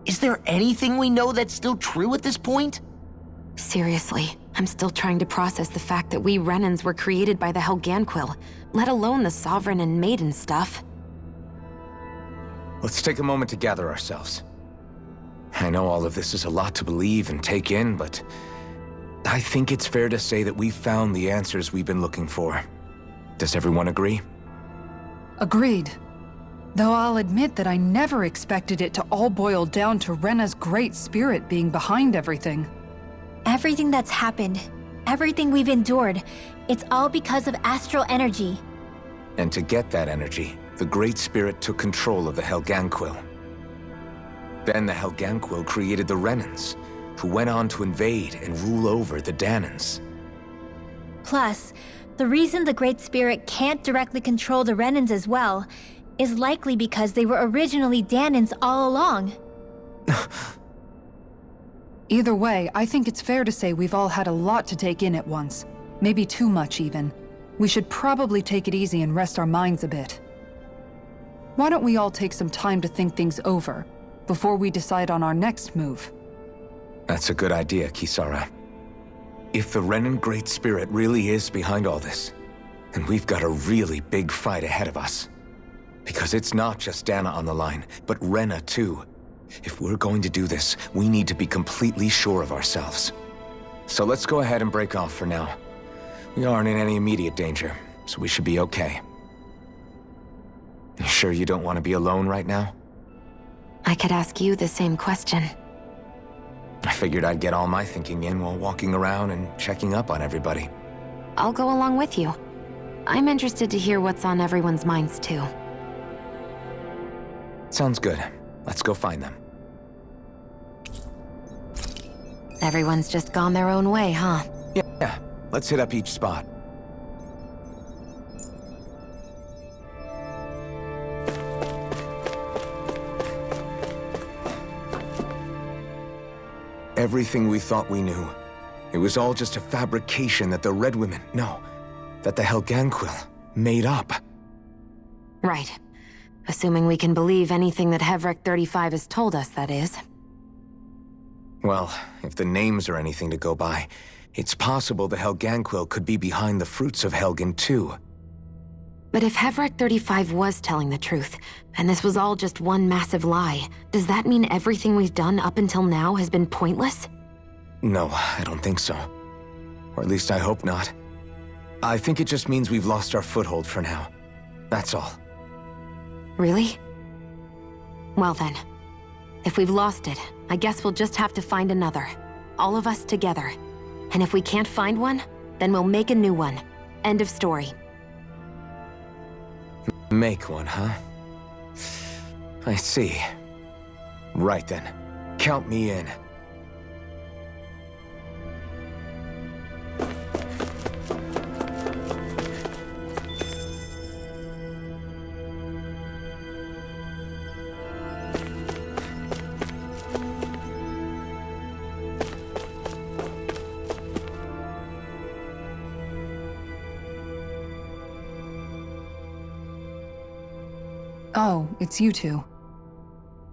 Is there anything we know that's still true at this point? Seriously, I'm still trying to process the fact that we Renans were created by the Helganquil, let alone the Sovereign and Maiden stuff. Let's take a moment to gather ourselves. I know all of this is a lot to believe and take in, but I think it's fair to say that we've found the answers we've been looking for. Does everyone agree? Agreed. Though I'll admit that I never expected it to all boil down to Rena's great spirit being behind everything. Everything that's happened, everything we've endured, it's all because of astral energy. And to get that energy, the Great Spirit took control of the Helganquil. Then the Helganquil created the Renans, who went on to invade and rule over the Dahnans. Plus, the reason the Great Spirit can't directly control the Renans as well is likely because they were originally Dahnans all along. Either way, I think it's fair to say we've all had a lot to take in at once. Maybe too much, even. We should probably take it easy and rest our minds a bit. Why don't we all take some time to think things over, before we decide on our next move? That's a good idea, Kisara. If the Renan Great Spirit really is behind all this, then we've got a really big fight ahead of us. Because it's not just Dana on the line, but Rena too. If we're going to do this, we need to be completely sure of ourselves. So let's go ahead and break off for now. We aren't in any immediate danger, so we should be okay. You sure you don't want to be alone right now? I could ask you the same question. I figured I'd get all my thinking in while walking around and checking up on everybody. I'll go along with you. I'm interested to hear what's on everyone's minds too. Sounds good. Let's go find them. Everyone's just gone their own way, huh? Yeah. Let's hit up each spot. Everything we thought we knew, it was all just a fabrication that the Red Women, no, that the Helganquil made up. Right. Assuming we can believe anything that Hevrek 35 has told us, that is. Well, if the names are anything to go by, it's possible the Helganquil could be behind the fruits of Helgen too. But if Hevrek 35 was telling the truth, and this was all just one massive lie, does that mean everything we've done up until now has been pointless? No, I don't think so. Or at least I hope not. I think it just means we've lost our foothold for now. That's all. Really? Well then, if we've lost it, I guess we'll just have to find another. All of us together. And if we can't find one, then we'll make a new one. End of story. Make one, huh? I see. Right then. Count me in. Oh, it's you two.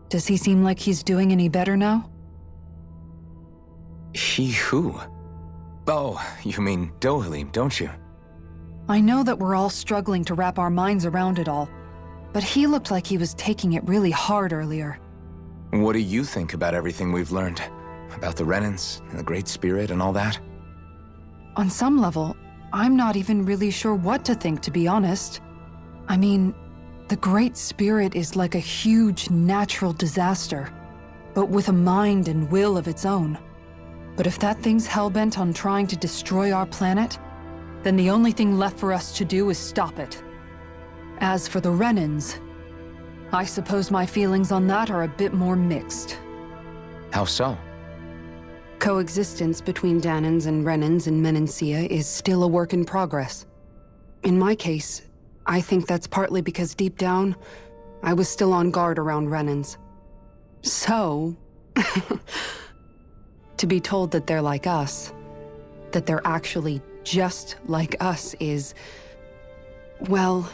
Does he seem like he's doing any better now? He who? Oh, you mean Dohalim, don't you? I know that we're all struggling to wrap our minds around it all, but he looked like he was taking it really hard earlier. What do you think about everything we've learned? About the Renans, and the Great Spirit, and all that? On some level, I'm not even really sure what to think, to be honest. I mean, the Great Spirit is like a huge natural disaster, but with a mind and will of its own. But if that thing's hellbent on trying to destroy our planet, then the only thing left for us to do is stop it. As for the Renans, I suppose my feelings on that are a bit more mixed. How so? Coexistence between Dahnans and Renans in Menancia is still a work in progress. In my case, I think that's partly because deep down, I was still on guard around Renans. So, to be told that they're like us, that they're actually just like us is, well,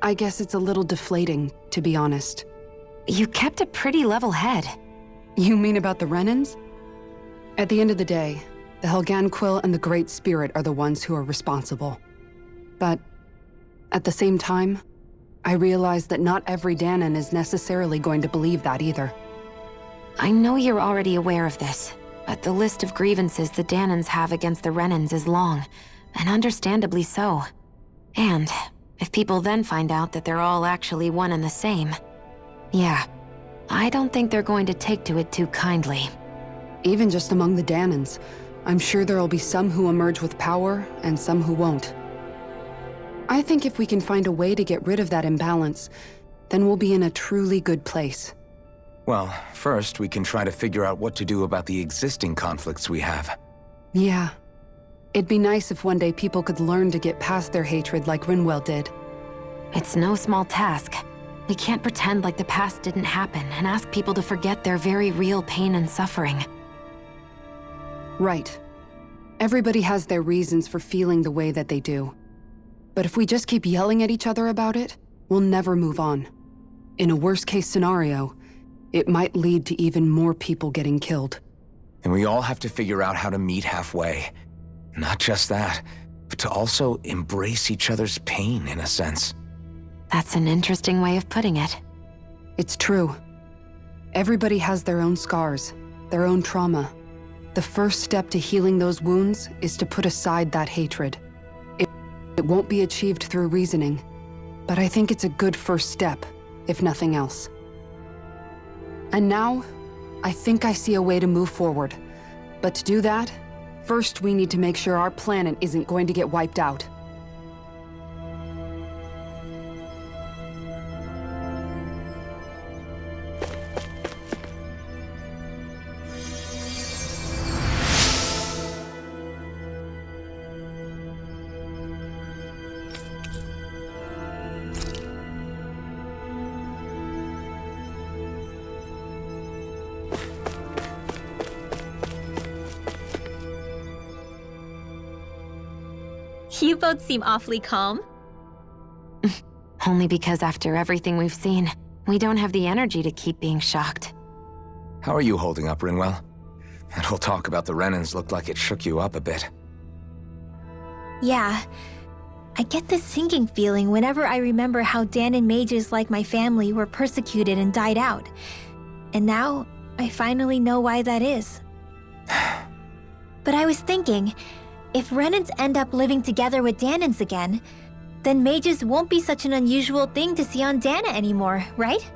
I guess it's a little deflating, to be honest. You kept a pretty level head. You mean about the Renans? At the end of the day, the Helganquil and the Great Spirit are the ones who are responsible. But at the same time, I realize that not every Dahnan is necessarily going to believe that either. I know you're already aware of this, but the list of grievances the Dahnans have against the Renans is long, and understandably so. And if people then find out that they're all actually one and the same, yeah, I don't think they're going to take to it too kindly. Even just among the Dahnans, I'm sure there'll be some who emerge with power and some who won't. I think if we can find a way to get rid of that imbalance, then we'll be in a truly good place. Well, first we can try to figure out what to do about the existing conflicts we have. Yeah. It'd be nice if one day people could learn to get past their hatred like Rinwell did. It's no small task. We can't pretend like the past didn't happen and ask people to forget their very real pain and suffering. Right. Everybody has their reasons for feeling the way that they do. But if we just keep yelling at each other about it, we'll never move on. In a worst-case scenario, it might lead to even more people getting killed. And we all have to figure out how to meet halfway. Not just that, but to also embrace each other's pain, in a sense. That's an interesting way of putting it. It's true. Everybody has their own scars, their own trauma. The first step to healing those wounds is to put aside that hatred. It won't be achieved through reasoning, but I think it's a good first step, if nothing else. And now, I think I see a way to move forward. But to do that, first we need to make sure our planet isn't going to get wiped out. You both seem awfully calm. Only because after everything we've seen, we don't have the energy to keep being shocked. How are you holding up, Rinwell? That whole talk about the Renans looked like it shook you up a bit. Yeah. I get this sinking feeling whenever I remember how Dahnan mages like my family were persecuted and died out. And now, I finally know why that is. But I was thinking, if Renans end up living together with Dahnans again, then mages won't be such an unusual thing to see on Dahna anymore, right?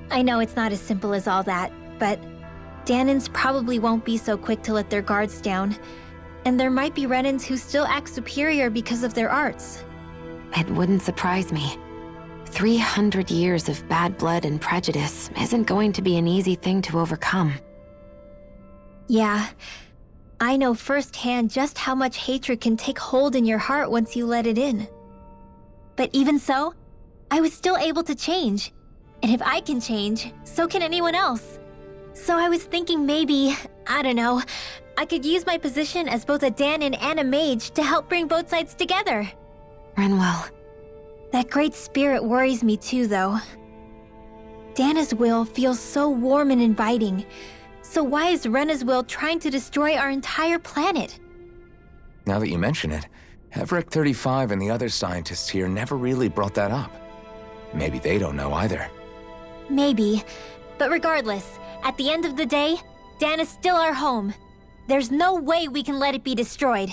I know it's not as simple as all that, but Dahnans probably won't be so quick to let their guards down. And there might be Renans who still act superior because of their arts. It wouldn't surprise me. 300 years of bad blood and prejudice isn't going to be an easy thing to overcome. Yeah. I know firsthand just how much hatred can take hold in your heart once you let it in. But even so, I was still able to change. And if I can change, so can anyone else. So I was thinking maybe, I don't know, I could use my position as both a Dahnan and a mage to help bring both sides together. Rinwell. That great spirit worries me too, though. Dahna's will feels so warm and inviting. So why is Rena's will trying to destroy our entire planet? Now that you mention it, Everett 35 and the other scientists here never really brought that up. Maybe they don't know either. Maybe. But regardless, at the end of the day, Dana's still our home. There's no way we can let it be destroyed.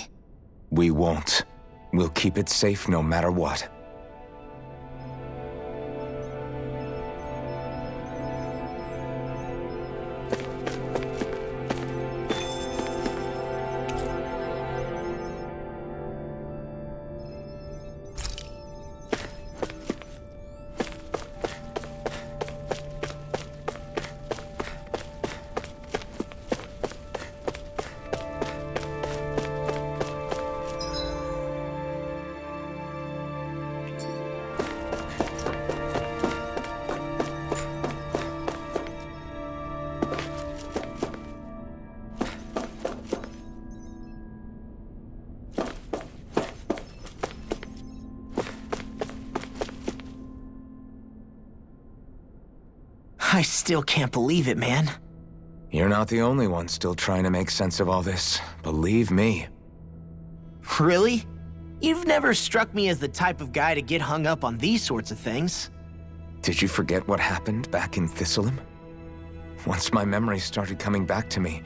We won't. We'll keep it safe no matter what. I still can't believe it, man. You're not the only one still trying to make sense of all this. Believe me. Really? You've never struck me as the type of guy to get hung up on these sorts of things. Did you forget what happened back in Thistleum? Once my memory started coming back to me,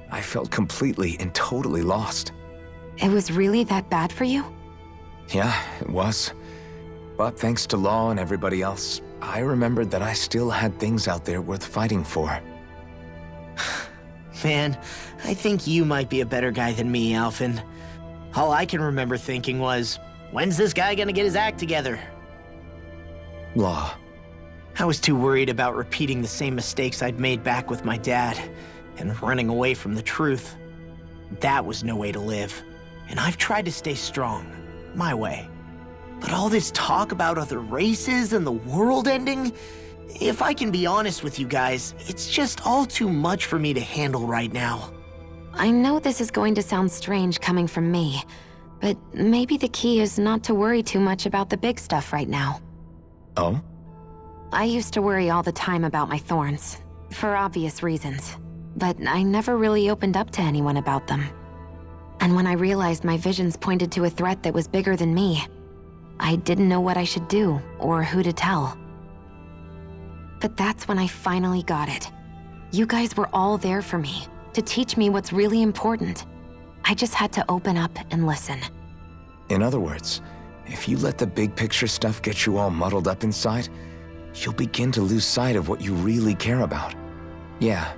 I felt completely and totally lost. It was really that bad for you? Yeah, it was. But thanks to Law and everybody else, I remembered that I still had things out there worth fighting for. Man, I think you might be a better guy than me, Alphen. All I can remember thinking was, when's this guy gonna get his act together? Law. I was too worried about repeating the same mistakes I'd made back with my dad, and running away from the truth. That was no way to live, and I've tried to stay strong, my way. But all this talk about other races and the world ending, if I can be honest with you guys, it's just all too much for me to handle right now. I know this is going to sound strange coming from me, but maybe the key is not to worry too much about the big stuff right now. Oh? I used to worry all the time about my thorns, for obvious reasons, but I never really opened up to anyone about them. And when I realized my visions pointed to a threat that was bigger than me, I didn't know what I should do or who to tell. But that's when I finally got it. You guys were all there for me, to teach me what's really important. I just had to open up and listen. In other words, if you let the big picture stuff get you all muddled up inside, you'll begin to lose sight of what you really care about. Yeah,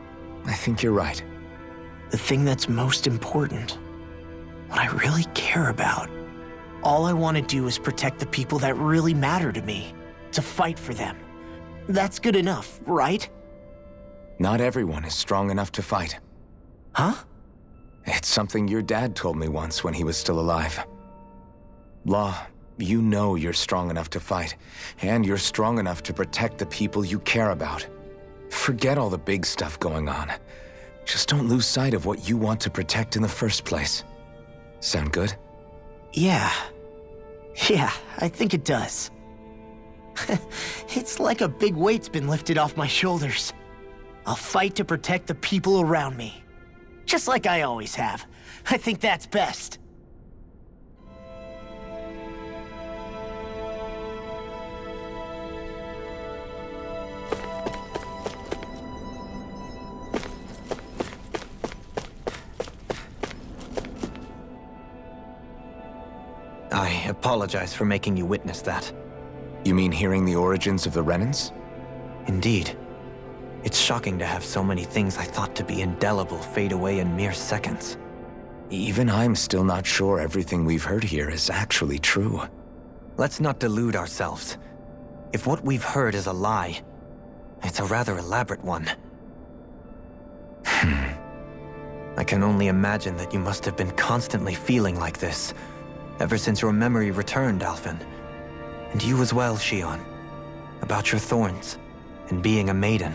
I think you're right. The thing that's most important, what I really care about. All I want to do is protect the people that really matter to me, to fight for them. That's good enough, right? Not everyone is strong enough to fight. Huh? It's something your dad told me once when he was still alive. Law, you know you're strong enough to fight, and you're strong enough to protect the people you care about. Forget all the big stuff going on. Just don't lose sight of what you want to protect in the first place. Sound good? Yeah, I think it does. It's like a big weight's been lifted off my shoulders. I'll fight to protect the people around me. Just like I always have. I think that's best. I apologize for making you witness that. You mean hearing the origins of the Renans? Indeed. It's shocking to have so many things I thought to be indelible fade away in mere seconds. Even I'm still not sure everything we've heard here is actually true. Let's not delude ourselves. If what we've heard is a lie, it's a rather elaborate one. I can only imagine that you must have been constantly feeling like this, ever since your memory returned, Alphen. And you as well, Shion. About your thorns, and being a maiden.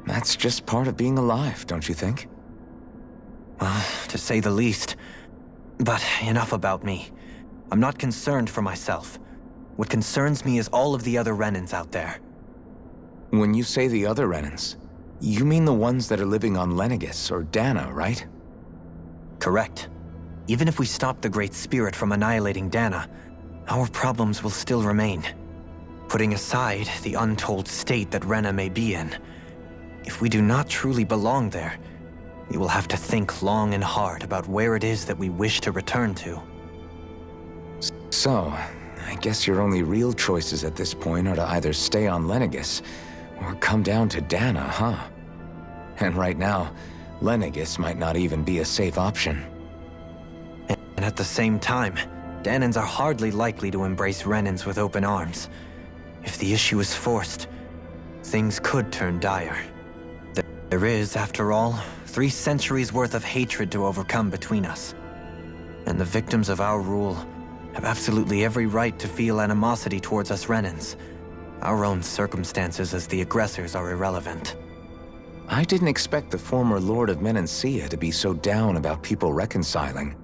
That's just part of being alive, don't you think? Well, to say the least. But enough about me. I'm not concerned for myself. What concerns me is all of the other Renans out there. When you say the other Renans, you mean the ones that are living on Lenegis or Dana, right? Correct. Even if we stop the Great Spirit from annihilating Dana, our problems will still remain. Putting aside the untold state that Rena may be in, if we do not truly belong there, we will have to think long and hard about where it is that we wish to return to. So, I guess your only real choices at this point are to either stay on Lenegis or come down to Dana, huh? And right now, Lenegis might not even be a safe option. And at the same time, Danans are hardly likely to embrace Renans with open arms. If the issue is forced, things could turn dire. There is, after all, 3 centuries worth of hatred to overcome between us. And the victims of our rule have absolutely every right to feel animosity towards us Renans. Our own circumstances as the aggressors are irrelevant. I didn't expect the former Lord of Menancia to be so down about people reconciling.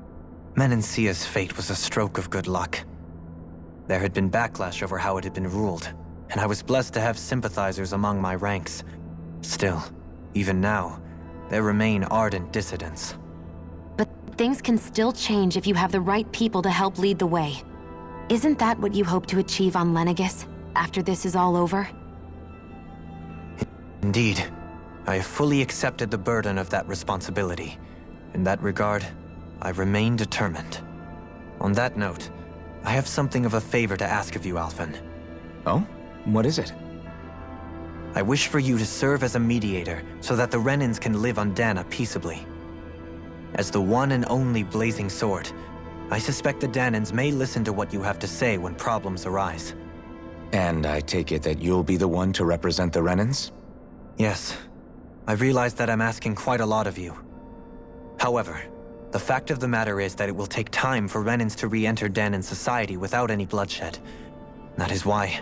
Menancia's fate was a stroke of good luck. There had been backlash over how it had been ruled, and I was blessed to have sympathizers among my ranks. Still, even now, there remain ardent dissidents. But things can still change if you have the right people to help lead the way. Isn't that what you hope to achieve on Lenegis, after this is all over? Indeed. I have fully accepted the burden of that responsibility. In that regard, I remain determined. On that note, I have something of a favor to ask of you, Alphen. Oh? What is it? I wish for you to serve as a mediator so that the Renans can live on Dana peaceably. As the one and only Blazing Sword, I suspect the Danans may listen to what you have to say when problems arise. And I take it that you'll be the one to represent the Renans? Yes. I realize that I'm asking quite a lot of you. However, the fact of the matter is that it will take time for Renans to re-enter Danan society without any bloodshed. That is why...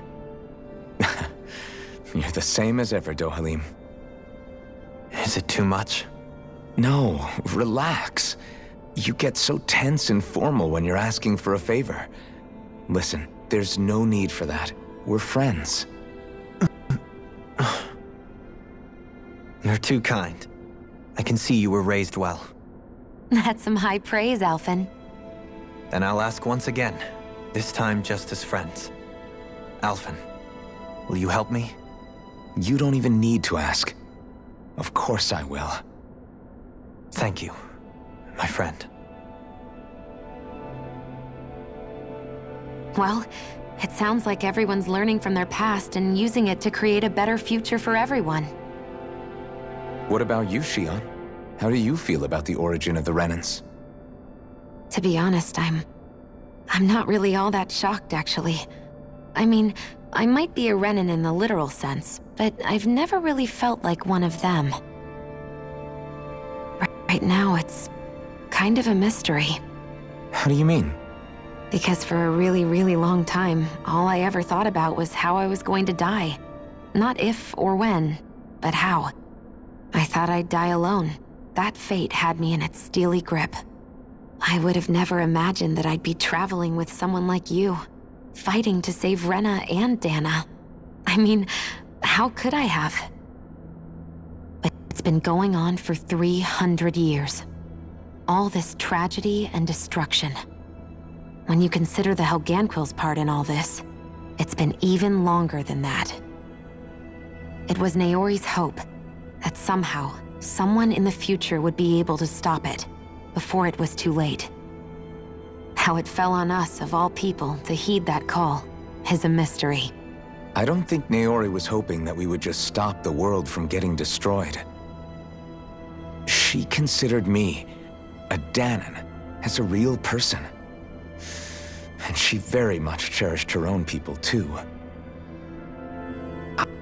You're the same as ever, Dohalim. Is it too much? No, relax. You get so tense and formal when you're asking for a favor. Listen, there's no need for that. We're friends. You're too kind. I can see you were raised well. That's some high praise, Alphen. Then I'll ask once again, this time just as friends. Alphen, will you help me? You don't even need to ask. Of course I will. Thank you, my friend. Well, it sounds like everyone's learning from their past and using it to create a better future for everyone. What about you, Shion? How do you feel about the origin of the Renans? To be honest, I'm not really all that shocked, actually. I mean, I might be a Renan in the literal sense, but I've never really felt like one of them. Right now, it's kind of a mystery. How do you mean? Because for a really, really long time, all I ever thought about was how I was going to die. Not if or when, but how. I thought I'd die alone. That fate had me in its steely grip. I would have never imagined that I'd be traveling with someone like you, fighting to save Rena and Dana. I mean, how could I have? But it's been going on for 300 years. All this tragedy and destruction. When you consider the Helganquil's part in all this, it's been even longer than that. It was Naori's hope that somehow, someone in the future would be able to stop it, before it was too late. How it fell on us, of all people, to heed that call, is a mystery. I don't think Naori was hoping that we would just stop the world from getting destroyed. She considered me, a Danan, as a real person. And she very much cherished her own people, too.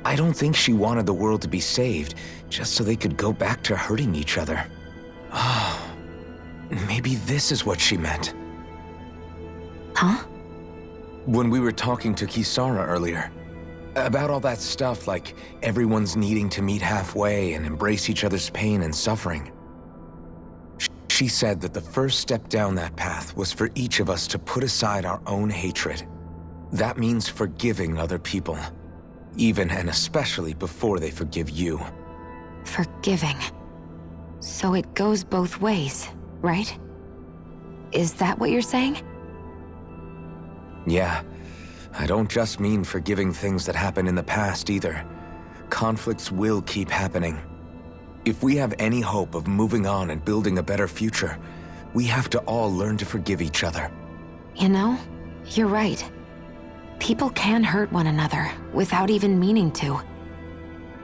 I don't think she wanted the world to be saved, just so they could go back to hurting each other. Oh, maybe this is what she meant. Huh? When we were talking to Kisara earlier, about all that stuff like everyone's needing to meet halfway and embrace each other's pain and suffering. She said that the first step down that path was for each of us to put aside our own hatred. That means forgiving other people. Even and especially before they forgive you. Forgiving. So it goes both ways, right? Is that what you're saying? Yeah. I don't just mean forgiving things that happened in the past either. Conflicts will keep happening. If we have any hope of moving on and building a better future, we have to all learn to forgive each other. You know, you're right. People can hurt one another without even meaning to.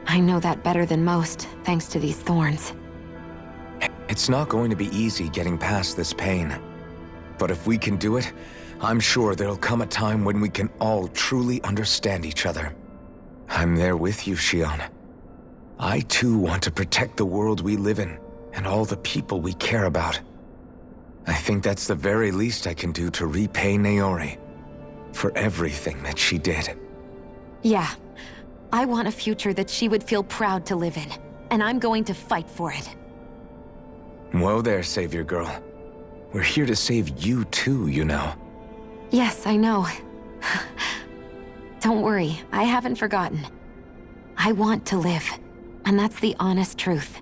I know that better than most, thanks to these thorns. It's not going to be easy getting past this pain. But if we can do it, I'm sure there'll come a time when we can all truly understand each other. I'm there with you, Xion. I too want to protect the world we live in, and all the people we care about. I think that's the very least I can do to repay Naori for everything that she did. Yeah. I want a future that she would feel proud to live in, and I'm going to fight for it. Whoa there, Savior Girl. We're here to save you too, you know. Yes, I know. Don't worry, I haven't forgotten. I want to live, and that's the honest truth.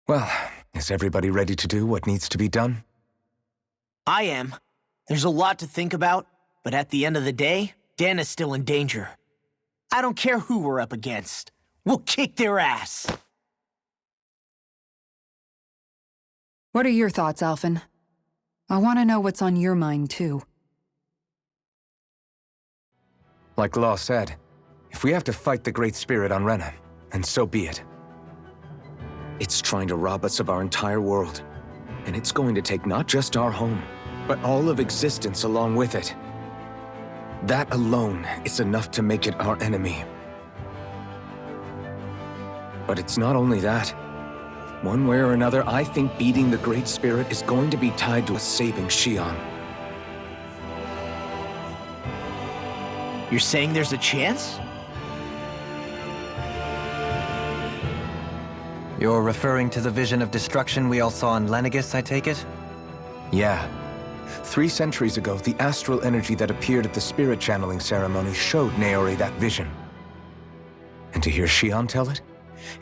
Well, is everybody ready to do what needs to be done? I am. There's a lot to think about, but at the end of the day, Dana's still in danger. I don't care who we're up against. We'll kick their ass. What are your thoughts, Alphen? I want to know what's on your mind, too. Like Law said, if we have to fight the Great Spirit on Rena, then so be it. It's trying to rob us of our entire world, and it's going to take not just our home, but all of existence along with it. That alone is enough to make it our enemy. But it's not only that. One way or another, I think beating the Great Spirit is going to be tied to us saving Xion. You're saying there's a chance? You're referring to the vision of destruction we all saw in Lenegis, I take it? Yeah. 3 centuries ago, the astral energy that appeared at the spirit channeling ceremony showed Naori that vision. And to hear Xion tell it,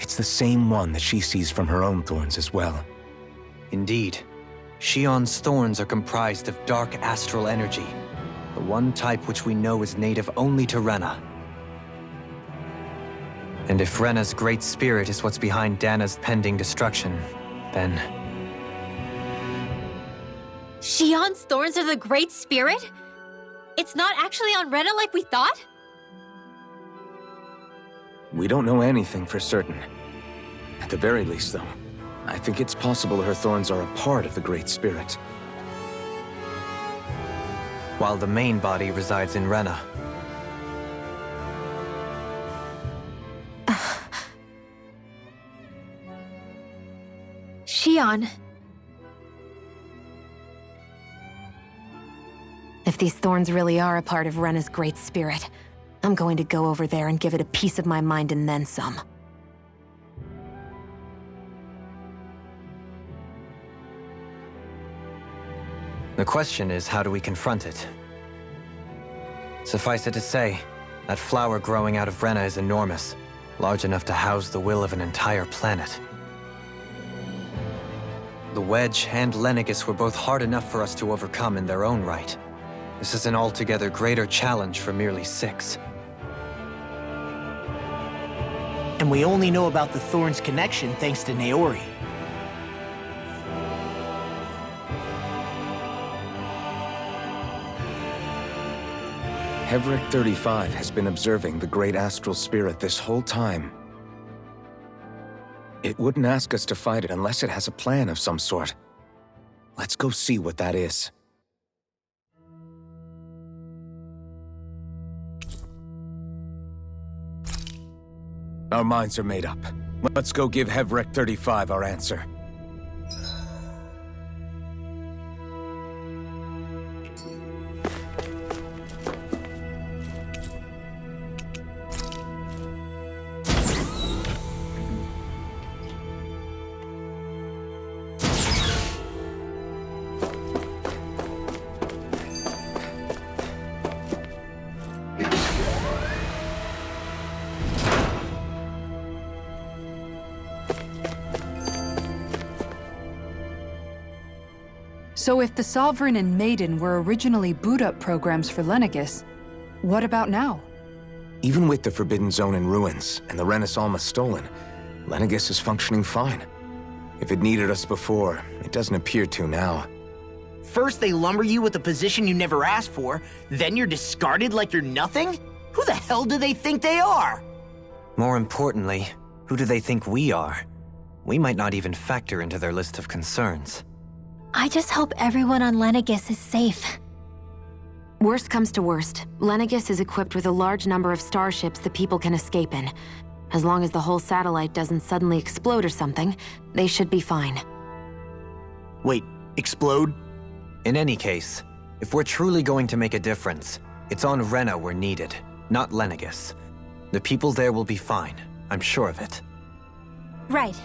it's the same one that she sees from her own thorns as well. Indeed. Xion's thorns are comprised of dark astral energy, the one type which we know is native only to Rena. And if Rena's Great Spirit is what's behind Dana's pending destruction, then... Xion's thorns are the Great Spirit? It's not actually on Rena like we thought? We don't know anything for certain. At the very least, though, I think it's possible her thorns are a part of the Great Spirit. While the main body resides in Rena. Xion. If these thorns really are a part of Rena's Great Spirit, I'm going to go over there and give it a piece of my mind and then some. The question is, how do we confront it? Suffice it to say, that flower growing out of Rena is enormous, large enough to house the will of an entire planet. The Wedge and Lenegis were both hard enough for us to overcome in their own right. This is an altogether greater challenge for merely 6. And we only know about the Thorns' connection thanks to Naori. Hevric 35 has been observing the Great Astral Spirit this whole time. It wouldn't ask us to fight it unless it has a plan of some sort. Let's go see what that is. Our minds are made up. Let's go give Hevric 35 our answer. So if the Sovereign and Maiden were originally boot-up programs for Lenegis, what about now? Even with the Forbidden Zone in ruins and the Renis Alma stolen, Lenegis is functioning fine. If it needed us before, it doesn't appear to now. First they lumber you with a position you never asked for, then you're discarded like you're nothing? Who the hell do they think they are? More importantly, who do they think we are? We might not even factor into their list of concerns. I just hope everyone on Lenegis is safe. Worst comes to worst, Lenegis is equipped with a large number of starships the people can escape in. As long as the whole satellite doesn't suddenly explode or something, they should be fine. Wait, explode? In any case, if we're truly going to make a difference, it's on Rena we're needed, not Lenegis. The people there will be fine, I'm sure of it. Right.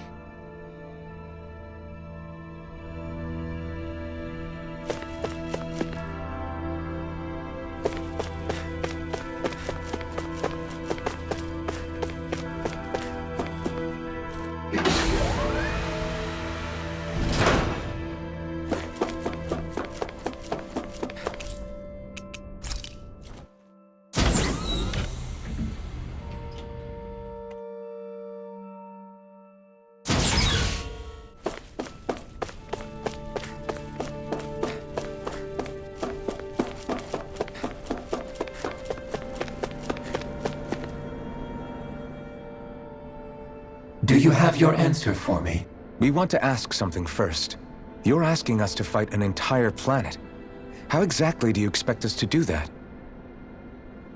Do you have your answer for me? We want to ask something first. You're asking us to fight an entire planet. How exactly do you expect us to do that?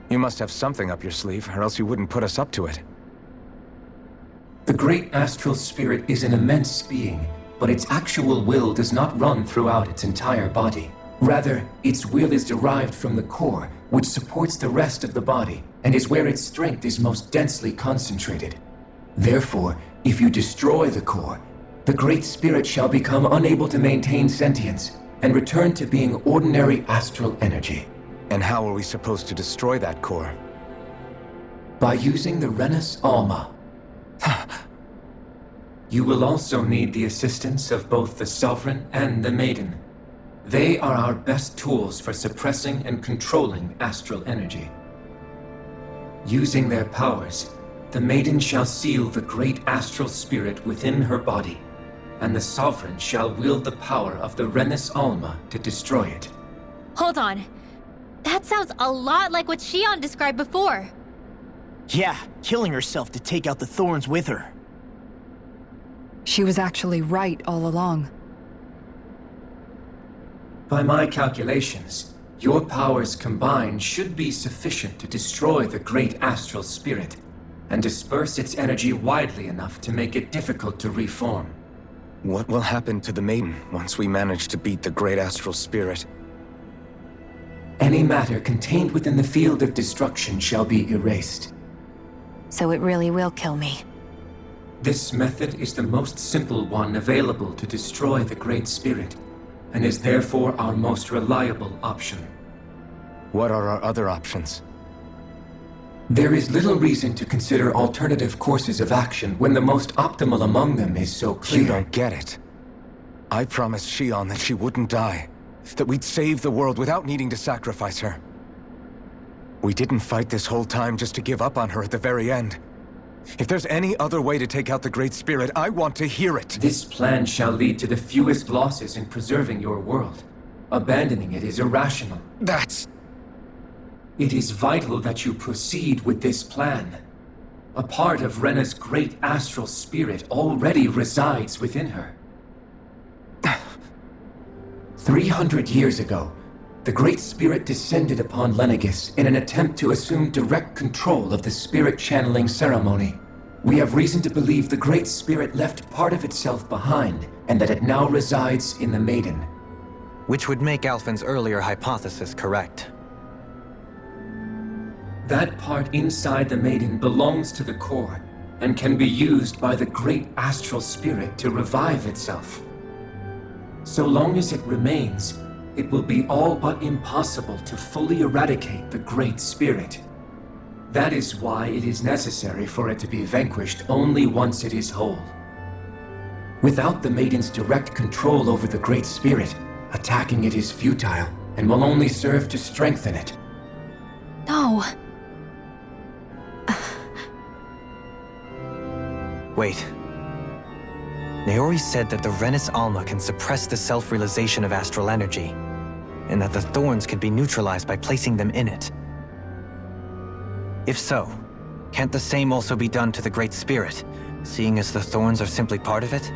You must have something up your sleeve, or else you wouldn't put us up to it. The great astral spirit is an immense being, but its actual will does not run throughout its entire body. Rather, its will is derived from the core, which supports the rest of the body, and is where its strength is most densely concentrated. Therefore, if you destroy the core, the Great Spirit shall become unable to maintain sentience and return to being ordinary astral energy. And how are we supposed to destroy that core? By using the Renis Alma. You will also need the assistance of both the Sovereign and the Maiden. They are our best tools for suppressing and controlling astral energy. Using their powers, the Maiden shall seal the great astral spirit within her body, and the Sovereign shall wield the power of the Renis Alma to destroy it. Hold on. That sounds a lot like what Shion described before. Yeah, killing herself to take out the thorns with her. She was actually right all along. By my calculations, your powers combined should be sufficient to destroy the great astral spirit and disperse its energy widely enough to make it difficult to reform. What will happen to the Maiden once we manage to beat the great astral spirit? Any matter contained within the field of destruction shall be erased. So it really will kill me. This method is the most simple one available to destroy the Great Spirit, and is therefore our most reliable option. What are our other options? There is little reason to consider alternative courses of action when the most optimal among them is so clear. You don't get it. I promised Shion that she wouldn't die, that we'd save the world without needing to sacrifice her. We didn't fight this whole time just to give up on her at the very end. If there's any other way to take out the Great Spirit, I want to hear it. This plan shall lead to the fewest losses in preserving your world. Abandoning it is irrational. It is vital that you proceed with this plan. A part of Rena's great astral spirit already resides within her. 300 years ago, the Great Spirit descended upon Lenegis in an attempt to assume direct control of the spirit channeling ceremony. We have reason to believe the Great Spirit left part of itself behind, and that it now resides in the Maiden. Which would make Alphen's earlier hypothesis correct. That part inside the Maiden belongs to the core, and can be used by the great astral spirit to revive itself. So long as it remains, it will be all but impossible to fully eradicate the Great Spirit. That is why it is necessary for it to be vanquished only once it is whole. Without the Maiden's direct control over the Great Spirit, Attacking it is futile and will only serve to strengthen it. No. Wait. Naori said that the Renis Alma can suppress the self-realization of astral energy, and that the thorns can be neutralized by placing them in it. If so, can't the same also be done to the Great Spirit, seeing as the thorns are simply part of it?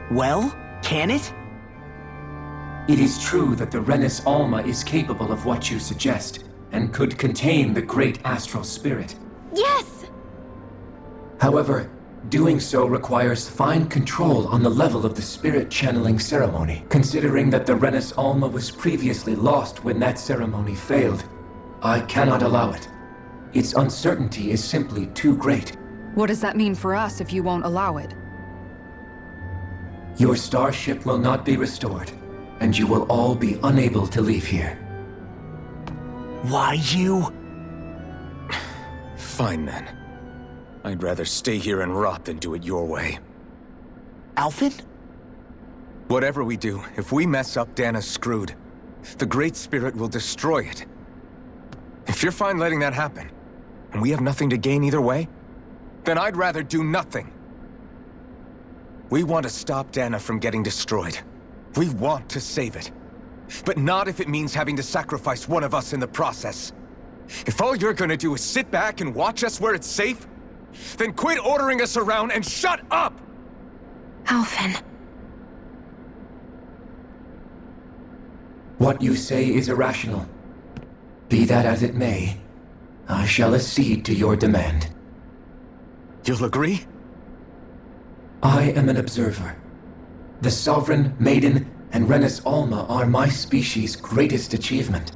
Well, can it? It is true that the Renis Alma is capable of what you suggest, and could contain the great astral spirit. Yes! However, doing so requires fine control on the level of the spirit channeling ceremony. Considering that the Renis Alma was previously lost when that ceremony failed, I cannot allow it. Its uncertainty is simply too great. What does that mean for us if you won't allow it? Your starship will not be restored, and you will all be unable to leave here. Why you? Fine then. I'd rather stay here and rot than do it your way. Alphen? Whatever we do, if we mess up, Dana's screwed. The Great Spirit will destroy it. If you're fine letting that happen, and we have nothing to gain either way, then I'd rather do nothing. We want to stop Dana from getting destroyed. We want to save it. But not if it means having to sacrifice one of us in the process. If all you're gonna do is sit back and watch us where it's safe, then quit ordering us around and shut up! Alphen. What you say is irrational. Be that as it may, I shall accede to your demand. You'll agree? I am an observer. The Sovereign, Maiden, and Renis Alma are my species' greatest achievement.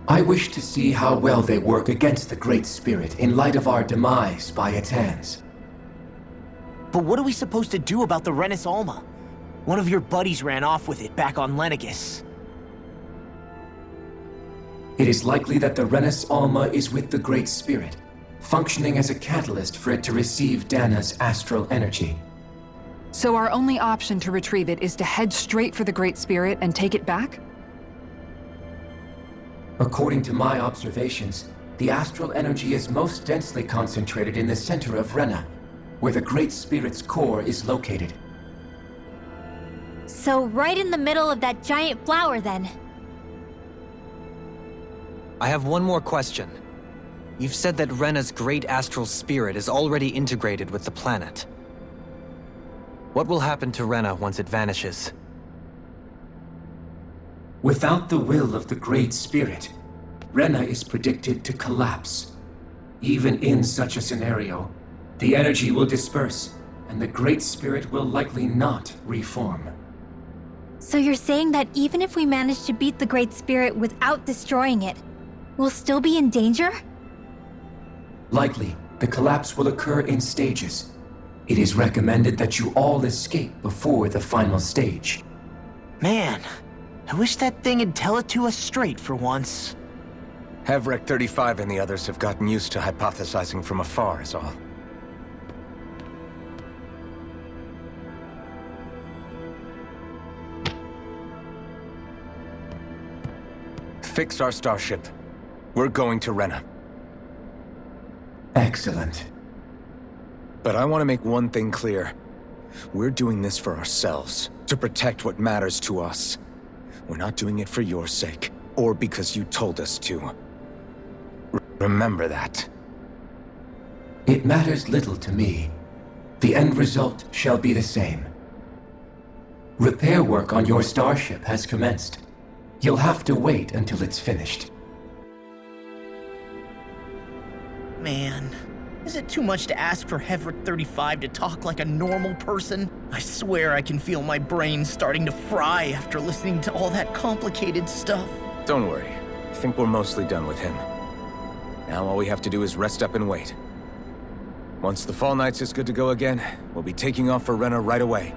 I wish to see how well they work against the Great Spirit in light of our demise by its hands. But what are we supposed to do about the Renis Alma? One of your buddies ran off with it back on Lenegis. It is likely that the Renis Alma is with the Great Spirit, functioning as a catalyst for it to receive Dana's astral energy. So our only option to retrieve it is to head straight for the Great Spirit and take it back? According to my observations, the astral energy is most densely concentrated in the center of Rena, where the Great Spirit's core is located. So right in the middle of that giant flower, then. I have one more question. You've said that Rena's great astral spirit is already integrated with the planet. What will happen to Rena once it vanishes? Without the will of the Great Spirit, Rena is predicted to collapse. Even in such a scenario, the energy will disperse, and the Great Spirit will likely not reform. So you're saying that even if we manage to beat the Great Spirit without destroying it, we'll still be in danger? Likely, the collapse will occur in stages. It is recommended that you all escape before the final stage. Man, I wish that thing would tell it to us straight for once. Hevrek 35 and the others have gotten used to hypothesizing from afar is all. Fix our starship. We're going to Rena. Excellent. But I want to make one thing clear. We're doing this for ourselves, to protect what matters to us. We're not doing it for your sake, or because you told us to. Remember that. It matters little to me. The end result shall be the same. Repair work on your starship has commenced. You'll have to wait until it's finished. Man, is it too much to ask for Hevrek 35 to talk like a normal person? I swear I can feel my brain starting to fry after listening to all that complicated stuff. Don't worry. I think we're mostly done with him. Now all we have to do is rest up and wait. Once the Falneitz is good to go again, we'll be taking off for Rena right away.